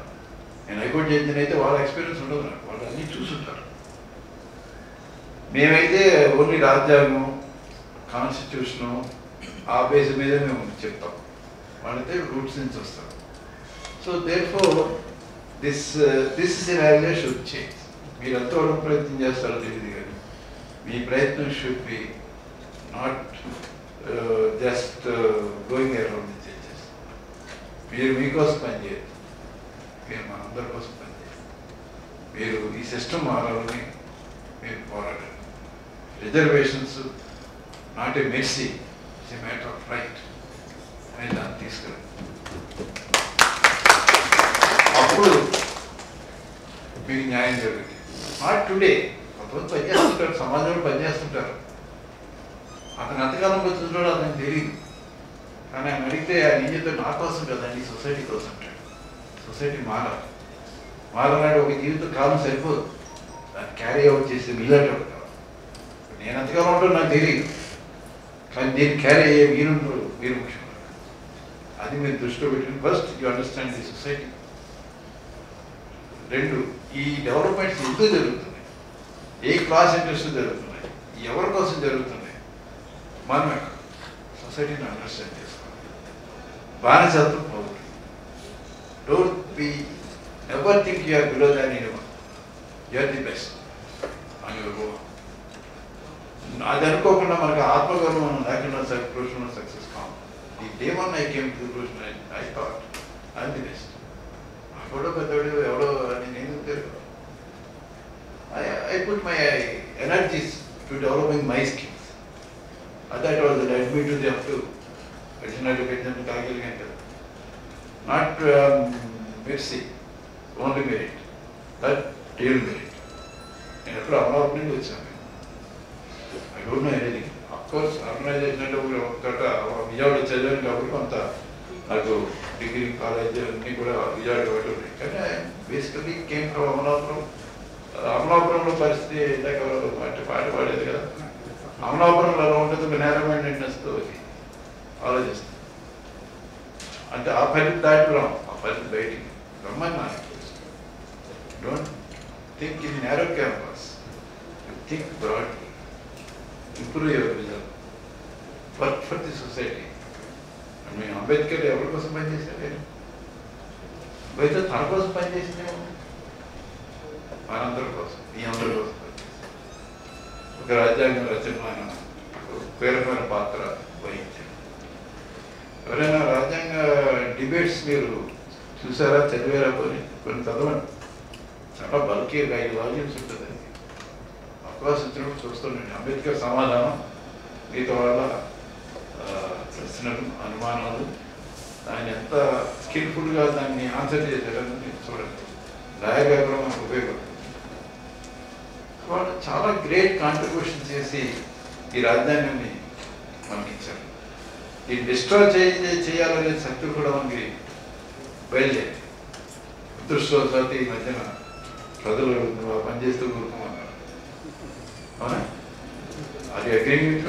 నేను హైకోర్టు జడ్జిని అయితే వాళ్ళ ఎక్స్పీరియన్స్ ఉండదు, నాకు వాళ్ళు అన్నీ చూసుంటారు. మేమైతే ఓన్లీ రాజ్యాంగం కాన్స్టిట్యూషను ఆ బేస్ మీద మేము చెప్తాం, వాళ్ళైతే రూట్స్ నుంచి వస్తారు. So therefore this scenario should change. మీరు ఎంతవరకు ప్రయత్నం చేస్తారో తెలియదు, కానీ మీ ప్రయత్నం should be not just going around the judges. మీరు మీకోసం పనిచేయదు, మీరు మన అందరి కోసం పనిచేయాలి. మీరు ఈ సిస్టమ్ మారాలని మీరు పోరాడారు. Reservations not a mercy, it's a matter of right అని దాన్ని తీసుకురండి. అప్పుడు మీకు న్యాయం జరుగుతుంది. Not today. కొంతమంది పనిచేస్తుంటారు, సమాజంలో పనిచేస్తుంటారు, అతను ఎంతకాలం కూర్చుంటాడో అతనికి తెలియదు. కానీ ఆయన అడిగితే ఆయన ఏం చెప్తాడు, నా కోసం కదండి సొసైటీ కోసం అంటాడు. సొసైటీ మారాలంటే ఒక జీవిత కాలం సరిపోదు, దాన్ని క్యారీ అవుట్ చేసే మీలాంటి కాదు. నేను ఎంతకాలం ఉంటాడో నాకు తెలియదు, కానీ దీన్ని క్యారీ అయ్యే మీరు ముఖ్యం. అది మీరు దృష్టిలో పెట్టుకుని first you understand the society. 2, ఈ డెవలప్మెంట్స్ ఎందుకు జరుగుతున్నాయి, ఏ క్లాస్ ఇంట్రెస్ట్ జరుగుతున్నాయి, ఎవరి కోసం జరుగుతున్నాయి, మనం సొసైటీని అండర్స్టాండ్ చేసుకోవాలి. బానిసత్వం పోదు. Don't be never think you are below than anyone. You are the best on your own. అది అనుకోకుండా మనకు ఆత్మగౌరవం లేకుండా ప్రొఫెషనల్ సక్సెస్ కాదు. ఈ day one I came to professional I thought I the best. ఎవడో పెద్దవాడు ఎవడో అని నేను తెలియదు. I put my energies to developing my skills. That was led me to the up to additional education కాగలిగాను. Not mercy, only merit. That real merit. నేను ఎప్పుడు అమరావతి నుండి వచ్చాను. I don't know anything. Of course, organization అంటే విజయవాడ చదివాను కాబట్టి కొంత నాకు degree college అన్నీ కూడా విజయవాడ కాబట్టి ఉన్నాయి. కానీ బేసికలీ కేమ్ ఫ్రమ్ అమలాపురం. అమలాపురంలో పరిస్థితి ఇందాక పాట పాడేది కదా, అమలాపురంలో ఎలా ఉంటుంది ఒక నేరమైండెడ్నెస్తో ఆలోచిస్తుంది. అంటే ఆ పరిధి దాటి రాం, ఆ పరిధి బయటికి రమ్మని నాకు don't think in narrow campus, think broadly, improve your result, work for the society. మేము అంబేద్కర్ ఎవరి కోసం పనిచేశారు? అంబేద్కర్ తన కోసం పనిచేసినేమో, మనందరి కోసం, మీ అందరి కోసం ఒక రాజ్యాంగ రచనలో ఆయన కీలకమైన పాత్ర వహించారు. ఎవరైనా రాజ్యాంగ డిబేట్స్ మీరు చూసారా, చదివారా? కొన్ని చదవండి. చాలా బల్కీ 5 వాల్యూమ్స్ ఉంటుంది. అది అవకాశం వచ్చినప్పుడు చూస్తుండండి. అంబేద్కర్ సమాధానం, మిగతా వాళ్ళ ప్రశ్నలు, అనుమానాలు, ఆయన ఎంత స్కిల్ఫుల్గా దాన్ని ఆన్సర్ చేశారని చూడండి. రాయగా కూడా మనకు ఉపయోగపడుతుంది. వాళ్ళు చాలా గ్రేట్ కాంట్రిబ్యూషన్ చేసి ఈ రాజ్యాంగాన్ని మనకి ఇచ్చారు. ఈ డిస్ట్రాయ్ చేయాలనే శక్తులు కూడా మనకి బయలుదేరి అదృష్టవశాత్తు ఈ మధ్యన ప్రజలు పనిచేస్తూ కూరుకోమన్నారు. అవునా? అది అగ్రీయింగ్ విత్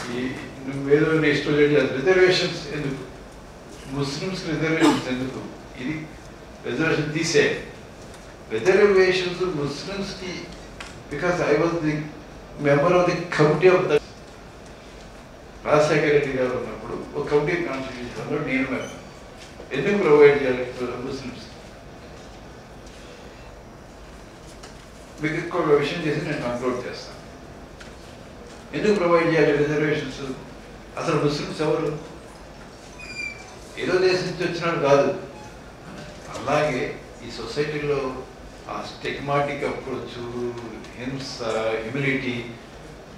మీ? నువ్వేదో ఇష్టం రిజర్వేషన్స్ ఎందుకు, ముస్లిమ్స్ రిజర్వేషన్స్ ఎందుకు? ఇది రిజర్వేషన్ తీసే రిజర్వేషన్స్ ముస్లిమ్స్కి, because I was the member of the committee of the Rajasekhara Reddy garu ఉన్నప్పుడు ఒక కమిటీ కాన్స్టిట్యూషన్లో నేను మెంబర్. ఎందుకు ప్రొవైడ్ చేయాలి ముస్లిమ్స్? మీకు ఇంకొక విషయం చేసి నేను కంక్లూడ్ చేస్తాను. ఎందుకు ప్రొవైడ్ చేయాలి రిజర్వేషన్స్? అసలు ముస్లిమ్స్ ఎవరు? ఏదో దేశం నుంచి వచ్చినాడు కాదు. అలాగే ఈ సొసైటీలో ఆ స్టిగ్మాటిక్ అప్రోచ్, హింస, హ్యూమిలిటీ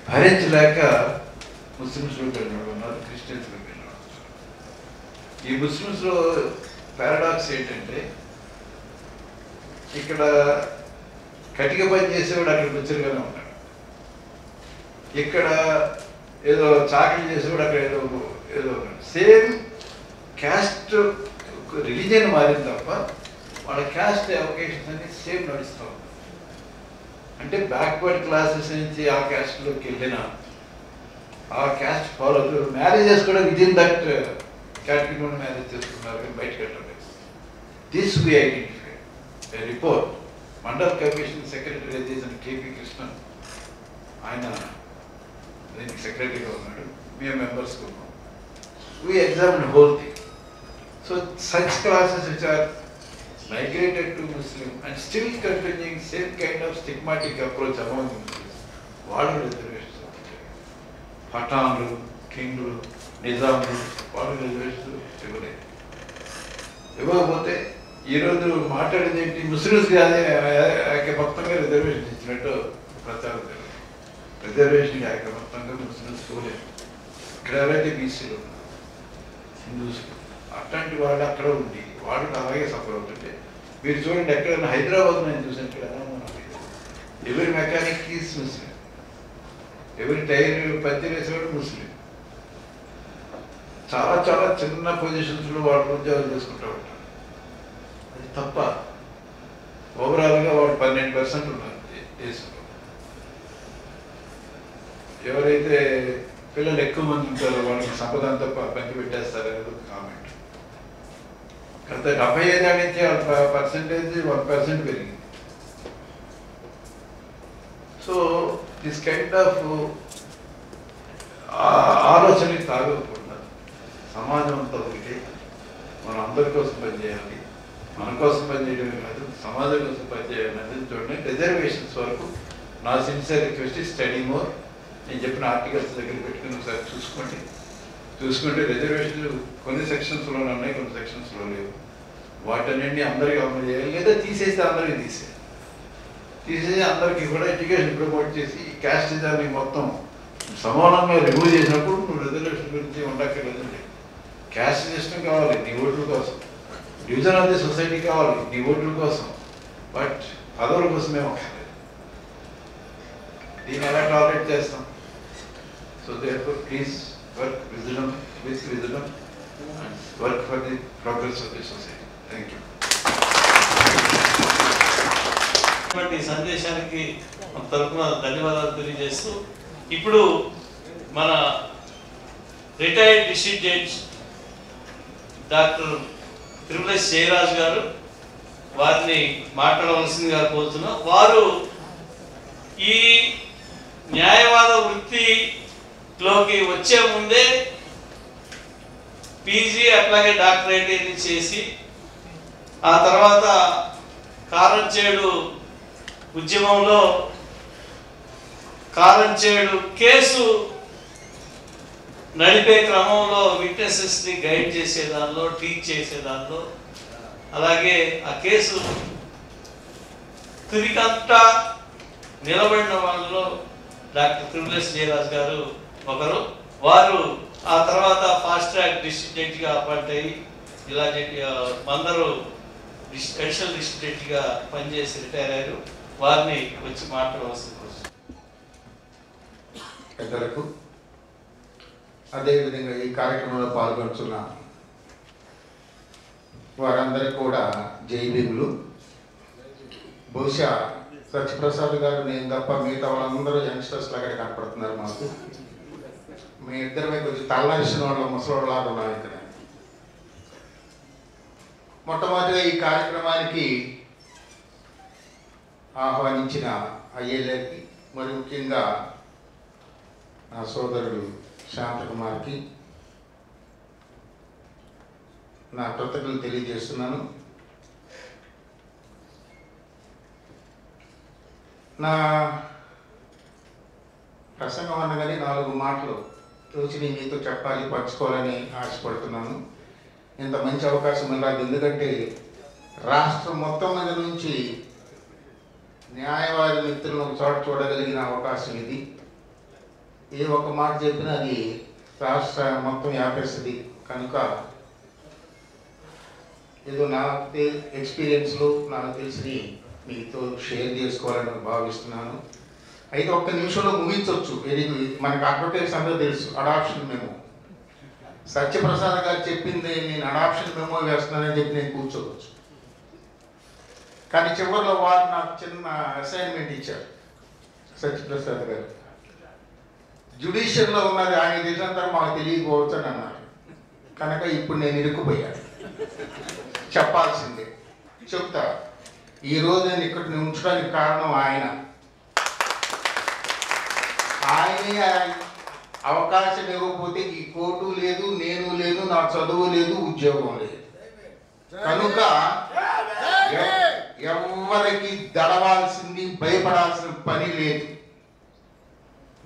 భరించలేక ముస్లిమ్స్లోకి వెళ్ళినాడు ఉన్నారు, క్రిస్టియన్స్లోకి వెళ్ళినాడు. ఈ ముస్లిమ్స్లో పారాడాక్స్ ఏంటంటే, ఇక్కడ కటిక పని చేసేవాడు అక్కడ ముచ్చరుగానే ఉన్నాడు, ఇక్కడ ఏదో చాకరీ చేసేవాడు అక్కడ ఏదో ఉన్నాడు. సేమ్ క్యాస్ట్ రిలీజియన్ మారింది తప్ప వాళ్ళ క్యాస్ట్ అవకేషన్స్ అన్ని సేమ్ నడుస్తూ ఉంటాయి. అంటే బ్యాక్వర్డ్ క్లాసెస్ నుంచి ఆ క్యాస్ట్లోకి వెళ్ళిన ఆ క్యాస్ట్ ఫాలో మ్యారేజెస్ కూడా విదిన్ దట్ కేటగిరీలో మ్యారేజ్ చేసుకున్నారు, కానీ బయటకు వెళ్ళలేదు. This we identify a report. Mandal commission secretary చేసిన కేపీ కృష్ణన్, ఆయన దీనికి సెక్రటరీగా ఉన్నాడు, మేము మెంబర్స్గా ఉన్నాం. We examine whole thing. So such classes which are migrated to Muslim and still continuing same kind of stigmatic approach among Muslims, వాళ్ళు రిజర్వేషన్స్ ఉంటాయి. పఠాన్లు, కింగ్లు, నిజాంలు వాళ్ళు రిజర్వేషన్స్ ఇవ్వలేదు. ఇవ్వకపోతే ఈరోజు మాట్లాడేది ఏంటి? ముస్లిమ్స్కి అదే మొత్తంగా రిజర్వేషన్ ఇచ్చినట్టు ప్రచారం జరుగుతుంది. రిజర్వేషన్ మొత్తంగా ముస్లిమ్స్ ఇవ్వలేదు. ఇక్కడ ఎవరైతే బీసీలు ఉన్నారు, హిందూస్కి, అట్లాంటి వాళ్ళు అక్కడ ఉండి వాళ్ళు అలాగే సఫర్ అవుతుంటే మీరు చూడండి. ఎక్కడైనా హైదరాబాద్ నేను చూసాను, ఇక్కడ ఎవరి మెకానిక్ ఈజ్ ముస్లిం, ఎవరి టైర్ పంచర్ వేసేవాడు ముస్లిం. చాలా చాలా చిన్న పొజిషన్స్లో వాళ్ళు ఉద్యోగాలు చేసుకుంటూ ఉంటారు. అది తప్ప. ఓవరాల్గా వాళ్ళు 12% ఉన్నారు దేశంలో. ఎవరైతే పిల్లలు ఎక్కువ మంది ఉంటారో వాళ్ళకి సంపద అంతా పంచి పెట్టేస్తారనేది ఒక కామెంట్. గత 75 ఏళ్ళ నుంచి పర్సెంటేజ్ 1% పెరిగింది. సో దిస్ కైండ్ ఆఫ్ ఆలోచనకి తాగకూడదు. సమాజం అంతా ఒకటి, మనం అందరి కోసం పనిచేయాలి, మన కోసం పనిచేయడమే కాదు, సమాజం కోసం పనిచేయడం అనేది చూడండి. రిజర్వేషన్స్ వరకు నా సిన్సియర్ రిక్వెస్ట్ స్టడీ మోర్. నేను చెప్పిన ఆర్టికల్స్ దగ్గర పెట్టుకుని ఒకసారి చూసుకుంటే రిజర్వేషన్లు కొన్ని సెక్షన్స్లోనే ఉన్నాయి, కొన్ని సెక్షన్స్లో లేవు. వాటన్నింటినీ అందరికీ అమలు చేయాలి, లేదా తీసేస్తే అందరికీ తీసేసి అందరికీ కూడా ఎడ్యుకేషన్ ప్రమోట్ చేసి క్యాస్ట్ దాన్ని మొత్తం సమానంగా రిమూవ్ చేసినప్పుడు నువ్వు రిజర్వేషన్ గురించి ఉండక్కర్లేదండి. క్యాస్ట్ సిస్టమ్ కావాలి నీ ఓట్ల కోసం, డివిజన్ ఆఫ్ ది సొసైటీ కావాలి నీ ఓట్ల కోసం, బట్ పదవుల కోసమే ఒకసారి దీన్ని ఎలా టాలరేట్ చేస్తాం? So therefore please work with wisdom and work for the progress of the society. Thank you. ఈ సందేశానికి తరఫున ధన్యవాదాలు తెలియజేస్తూ, ఇప్పుడు మన retired district judge doctor Tripulesh Jayaraj garu వారిని మాట్లాడవలసిందిగా కోరుతున్నాం. వారు ఈ న్యాయవాద వృత్తిలోకి వచ్చే ముందే పీజీ అట్లాగే డాక్టరేట్ చేసి ఆ తర్వాత కారంచేడు ఉద్యమంలో కారంచేడు కేసు నడిపే క్రమంలో విట్నెసెస్ని గైడ్ చేసేదానిలో, టీచ్ చేసేదానిలో, అలాగే ఆ కేసు తిరిగంతా నిలబడిన వాళ్ళలో డాక్టర్ త్రిపులేష్ జయరాజ్ గారు ఒకరు. వారు ఆ తర్వాత ఫాస్ట్ ట్రాక్ డిస్ట్రిక్ట్ జడ్జిగా అపాయింట్ అయ్యి ఇలా అందరూ అడిషనల్ డిస్ట్రిక్ట్ జడ్జిగా పనిచేసి రిటైర్ అయ్యారు. వారిని వచ్చి మాట్లాడవలసింది. పెద్దలకు, అదేవిధంగా ఈ కార్యక్రమంలో పాల్గొంటున్న వారందరికీ కూడా జై భీములు. బహుశా సత్యప్రసాద్ గారు, నేను తప్ప మిగతా వాళ్ళందరూ యంగ్స్టర్స్ లాగా కనపడుతున్నారు మాకు. మీ ఇద్దరమే కొంచెం తల్లరిసిన వాళ్ళ ముసలిలాగా ఉన్నాం ఇక్కడ. మొట్టమొదటిగా ఈ కార్యక్రమానికి ఆహ్వానించిన ఐఏలకి, మరి ముఖ్యంగా నా సోదరుడు శాంతకుమార్కి నా కృతజ్ఞతలు తెలియజేస్తున్నాను. నా ప్రసంగం అనగానే 4 మాటలు రోజు నేను మీతో చెప్పాలి, పంచుకోవాలని ఆశపడుతున్నాను. ఇంత మంచి అవకాశం ఇలాగ, ఎందుకంటే రాష్ట్రం మొత్తం మీద నుంచి న్యాయవాద మిత్రులను ఒక చోట చూడగలిగిన అవకాశం ఇది. ఏ ఒక్క మాట చెప్పినా అది రాష్ట్ర మొత్తం వ్యాపిస్తుంది. కనుక ఏదో నాకు ఎక్స్పీరియన్స్లో నాకు తెలిసి మీతో షేర్ చేసుకోవాలని భావిస్తున్నాను. అయితే ఒక్క నిమిషంలో ముగించవచ్చు. మనకు అడ్వకేట్స్ అందరూ తెలుసు, అడాప్షన్ మెమో. సత్యప్రసాద్ గారు చెప్పింది నేను అడాప్షన్ మెమో వేస్తున్నానని చెప్పి నేను కూర్చోవచ్చు. కానీ చివరిలో వారు నాకు చిన్న అసైన్మెంట్ ఇచ్చారు. సత్యప్రసాద్ గారు జ్యుడిషియల్లో ఉన్నది ఆయన తెలిసినంత మాకు తెలియకపోవచ్చు అని అన్నారు. కనుక ఇప్పుడు నేను ఇరుక్కుపోయాను, చెప్పాల్సిందే చెప్తా. ఈరోజు నేను ఇక్కడ ఉంచడానికి కారణం ఆయనే అవకాశం ఇవ్వకపోతే ఈ కోర్టు లేదు, నేను లేదు, నా చదువు లేదు, ఉద్యోగం లేదు. కనుక ఎవరికి దడవాల్సింది, భయపడాల్సిన పని లేదు.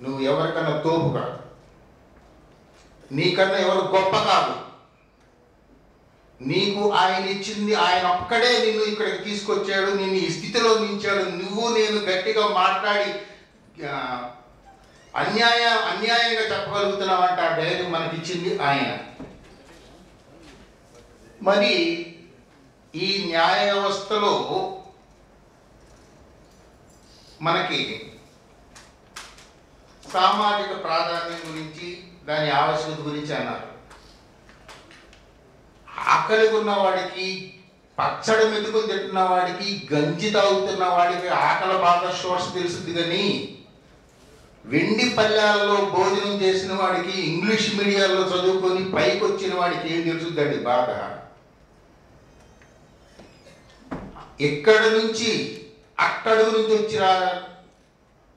నువ్వు ఎవరికన్నా తోపు కాదు, నీకన్నా ఎవరు గొప్ప కాదు. నీకు ఆయన ఇచ్చింది, ఆయన ఒక్కడే నిన్ను ఇక్కడికి తీసుకొచ్చాడు, నిన్ను ఈ స్థితిలో నించాడు. నువ్వు నేను గట్టిగా మాట్లాడి అన్యాయంగా చెప్పగలుగుతున్నావంటే ఆ ధైర్యం మనకిచ్చింది ఆయన. మరి ఈ న్యాయ వ్యవస్థలో మనకి సామాజిక ప్రాధాన్యం గురించి, దాని ఆవశ్యకత గురించి అన్నారు. ఆకలి ఉన్నవాడికి, పచ్చడి మెతుకులు తింటున్న వాడికి, గంజి తాగుతున్న వాడికి ఆకలి బాగా శోష తెలుస్తుంది. కానీ వెండి పల్లెల్లో భోజనం చేసిన వాడికి, ఇంగ్లీష్ మీడియాల్లో చదువుకొని పైకి వచ్చిన వాడికి ఏం తెలుసుద్దండి బాధ. ఎక్కడి నుంచి అక్కడి నుంచి వచ్చిన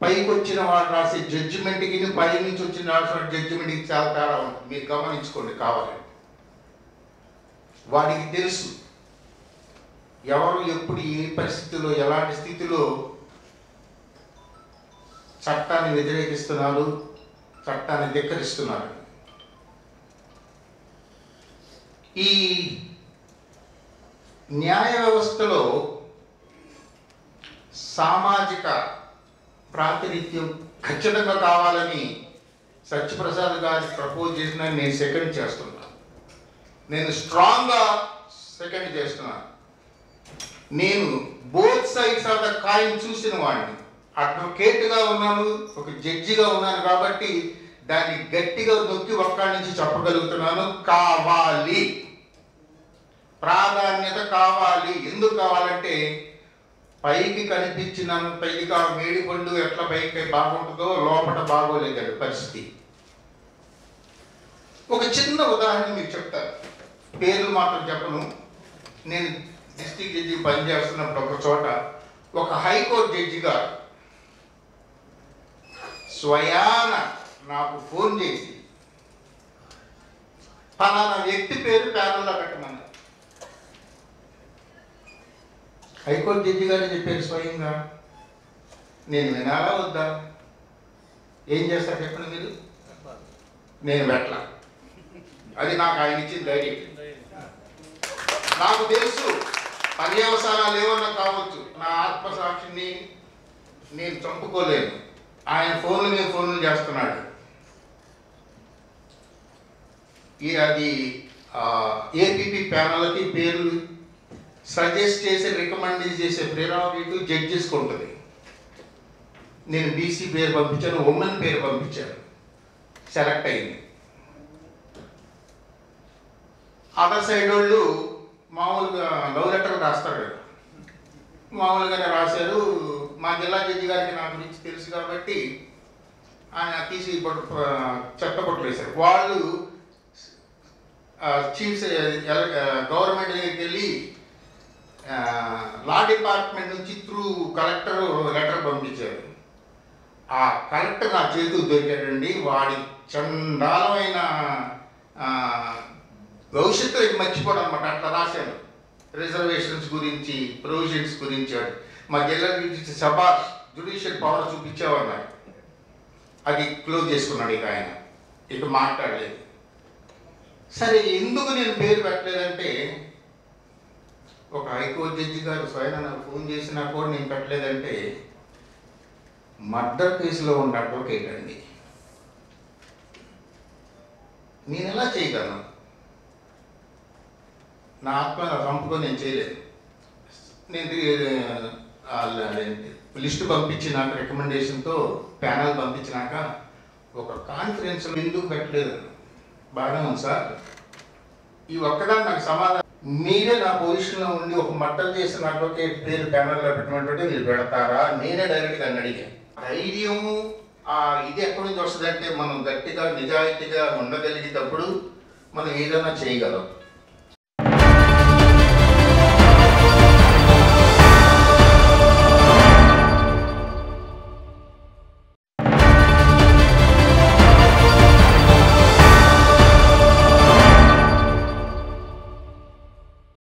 పైకి వచ్చిన వాడు రాసే జడ్జిమెంట్కి, పై నుంచి వచ్చిన రాసిన జడ్జిమెంట్కి చాలా తేడా ఉంటుంది. మీరు గమనించుకోండి కావాలండి. వాడికి తెలుసు ఎవరు ఎప్పుడు ఏ పరిస్థితిలో ఎలాంటి స్థితిలో చట్టాన్ని వ్యతిరేకిస్తున్నారు, చట్టాన్ని ధిక్కరిస్తున్నారు. ఈ న్యాయ వ్యవస్థలో సామాజిక ప్రాతినిధ్యం ఖచ్చితంగా కావాలని సత్యప్రసాద్ గారి ప్రపోజ్ చేసిన నేను సెకండ్ చేస్తున్నాను. నేను స్ట్రాంగ్గా సెకండ్ చేస్తున్నాను. నేను both sides of the coin చూసిన వాడిని, అడ్వకేట్గా ఉన్నాను, ఒక జడ్జిగా ఉన్నాను కాబట్టి దాన్ని గట్టిగా నొక్కి ఒక్కడి నుంచి చెప్పగలుగుతున్నాను. కావాలి, ప్రాధాన్యత కావాలి. ఎందుకు కావాలంటే పైకి కనిపించినంత ఇదిగా మేడిపండు ఎట్లా పైకి బాగుంటుందో లోపల బాగోలేదండి పరిస్థితి. ఒక చిన్న ఉదాహరణ మీకు చెప్తాను, పేర్లు మాత్రం చెప్పను. నేను డిస్ట్రిక్ట్ జడ్జి పనిచేస్తున్నప్పుడు ఒక చోట ఒక హైకోర్టు జడ్జి గారు స్వయాన నాకు ఫోన్ చేసి ఫలానా వ్యక్తి పేరు ప్యానల్లో పెట్టమన్నారు. హైకోర్టు జడ్జి గారే చెప్పారు స్వయంగా. నేను వినాలా వద్దా? ఏం చేస్తారు చెప్పండి మీరు? నేను పెట్టలా. అది నాకు ఆయన ఇచ్చిన ధైర్యం. నాకు తెలుసు పర్యవసానాలు ఏమన్నా కావచ్చు, నా ఆత్మసాక్షిని నేను చంపుకోలేను. ఆయన ఫోన్లు మీద ఫోన్లు చేస్తున్నాడు. అది ఏపీపీ ప్యానల్కి పేర్లు సజెస్ట్ చేసి రికమెండ్ చేసే ప్రేరావిటీ జడ్జెస్కి ఉంటుంది. నేను బీసీ పేరు పంపించాను, ఉమెన్ పేరు పంపించాను, సెలెక్ట్ అయింది. అదర్ సైడ్ వాళ్ళు మామూలుగా లవ్ లెటర్ రాస్తారు కదా, మామూలుగానే రాశారు. మా జిల్లా జడ్జి గారికి నా గురించి తెలుసు కాబట్టి ఆయన తీసి చెత్తపొట్లు వేశారు. వాళ్ళు చీఫ్ గవర్నమెంట్ దగ్గరికి వెళ్ళి లా డిపార్ట్మెంట్ నుంచి త్రూ కలెక్టర్ లెటర్ పంపించారు. ఆ కలెక్టర్ నా చేతులు దొరికాడండి. వాడి చండాలమైన భవిష్యత్తు మర్చిపోవడం అనమాట. అట్లా రాశాను. రిజర్వేషన్స్ గురించి, ప్రొవిజన్స్ గురించి. మా జిల్లా గురించి సబాష్ జ్యుడిషియల్ పవర్ చూపించేవాడు. అది క్లోజ్ చేసుకున్నాడు. ఇక ఆయన ఇక మాట్లాడలేదు. సరే, ఎందుకు నేను పేరు పెట్టలేదంటే ఒక హైకోర్టు జడ్జి గారు స్వయం నాకు ఫోన్ చేసినా కూడా నేను పెట్టలేదంటే మర్డర్ కేసులో ఉన్న అడ్వకేట్ అండి. నేను ఎలా చేయగలను? నా ఆత్మ చంపుకొని నేను చేయలేదు. నేను లిస్టు పంపించినాక, రికమెండేషన్తో ప్యానల్ పంపించినాక ఒక కాన్ఫరెన్స్లో ఎందుకు పెట్టలేదు? బాగానే ఉంది సార్, ఈ ఒక్కదాన్ని నాకు సమాధానం. మీరే నా పొజిషన్లో ఉండి ఒక మర్డర్ చేసిన అడ్వకేట్ పేరు ప్యానల్లో పెట్టమంటే మీరు పెడతారా? నేనే డైరెక్ట్గా అని అడిగాను. ధైర్యము ఇది ఎక్కడి నుంచి వస్తుందంటే మనం గట్టిగా నిజాయితీగా ఉండగలిగేటప్పుడు మనం ఏదైనా చేయగలం.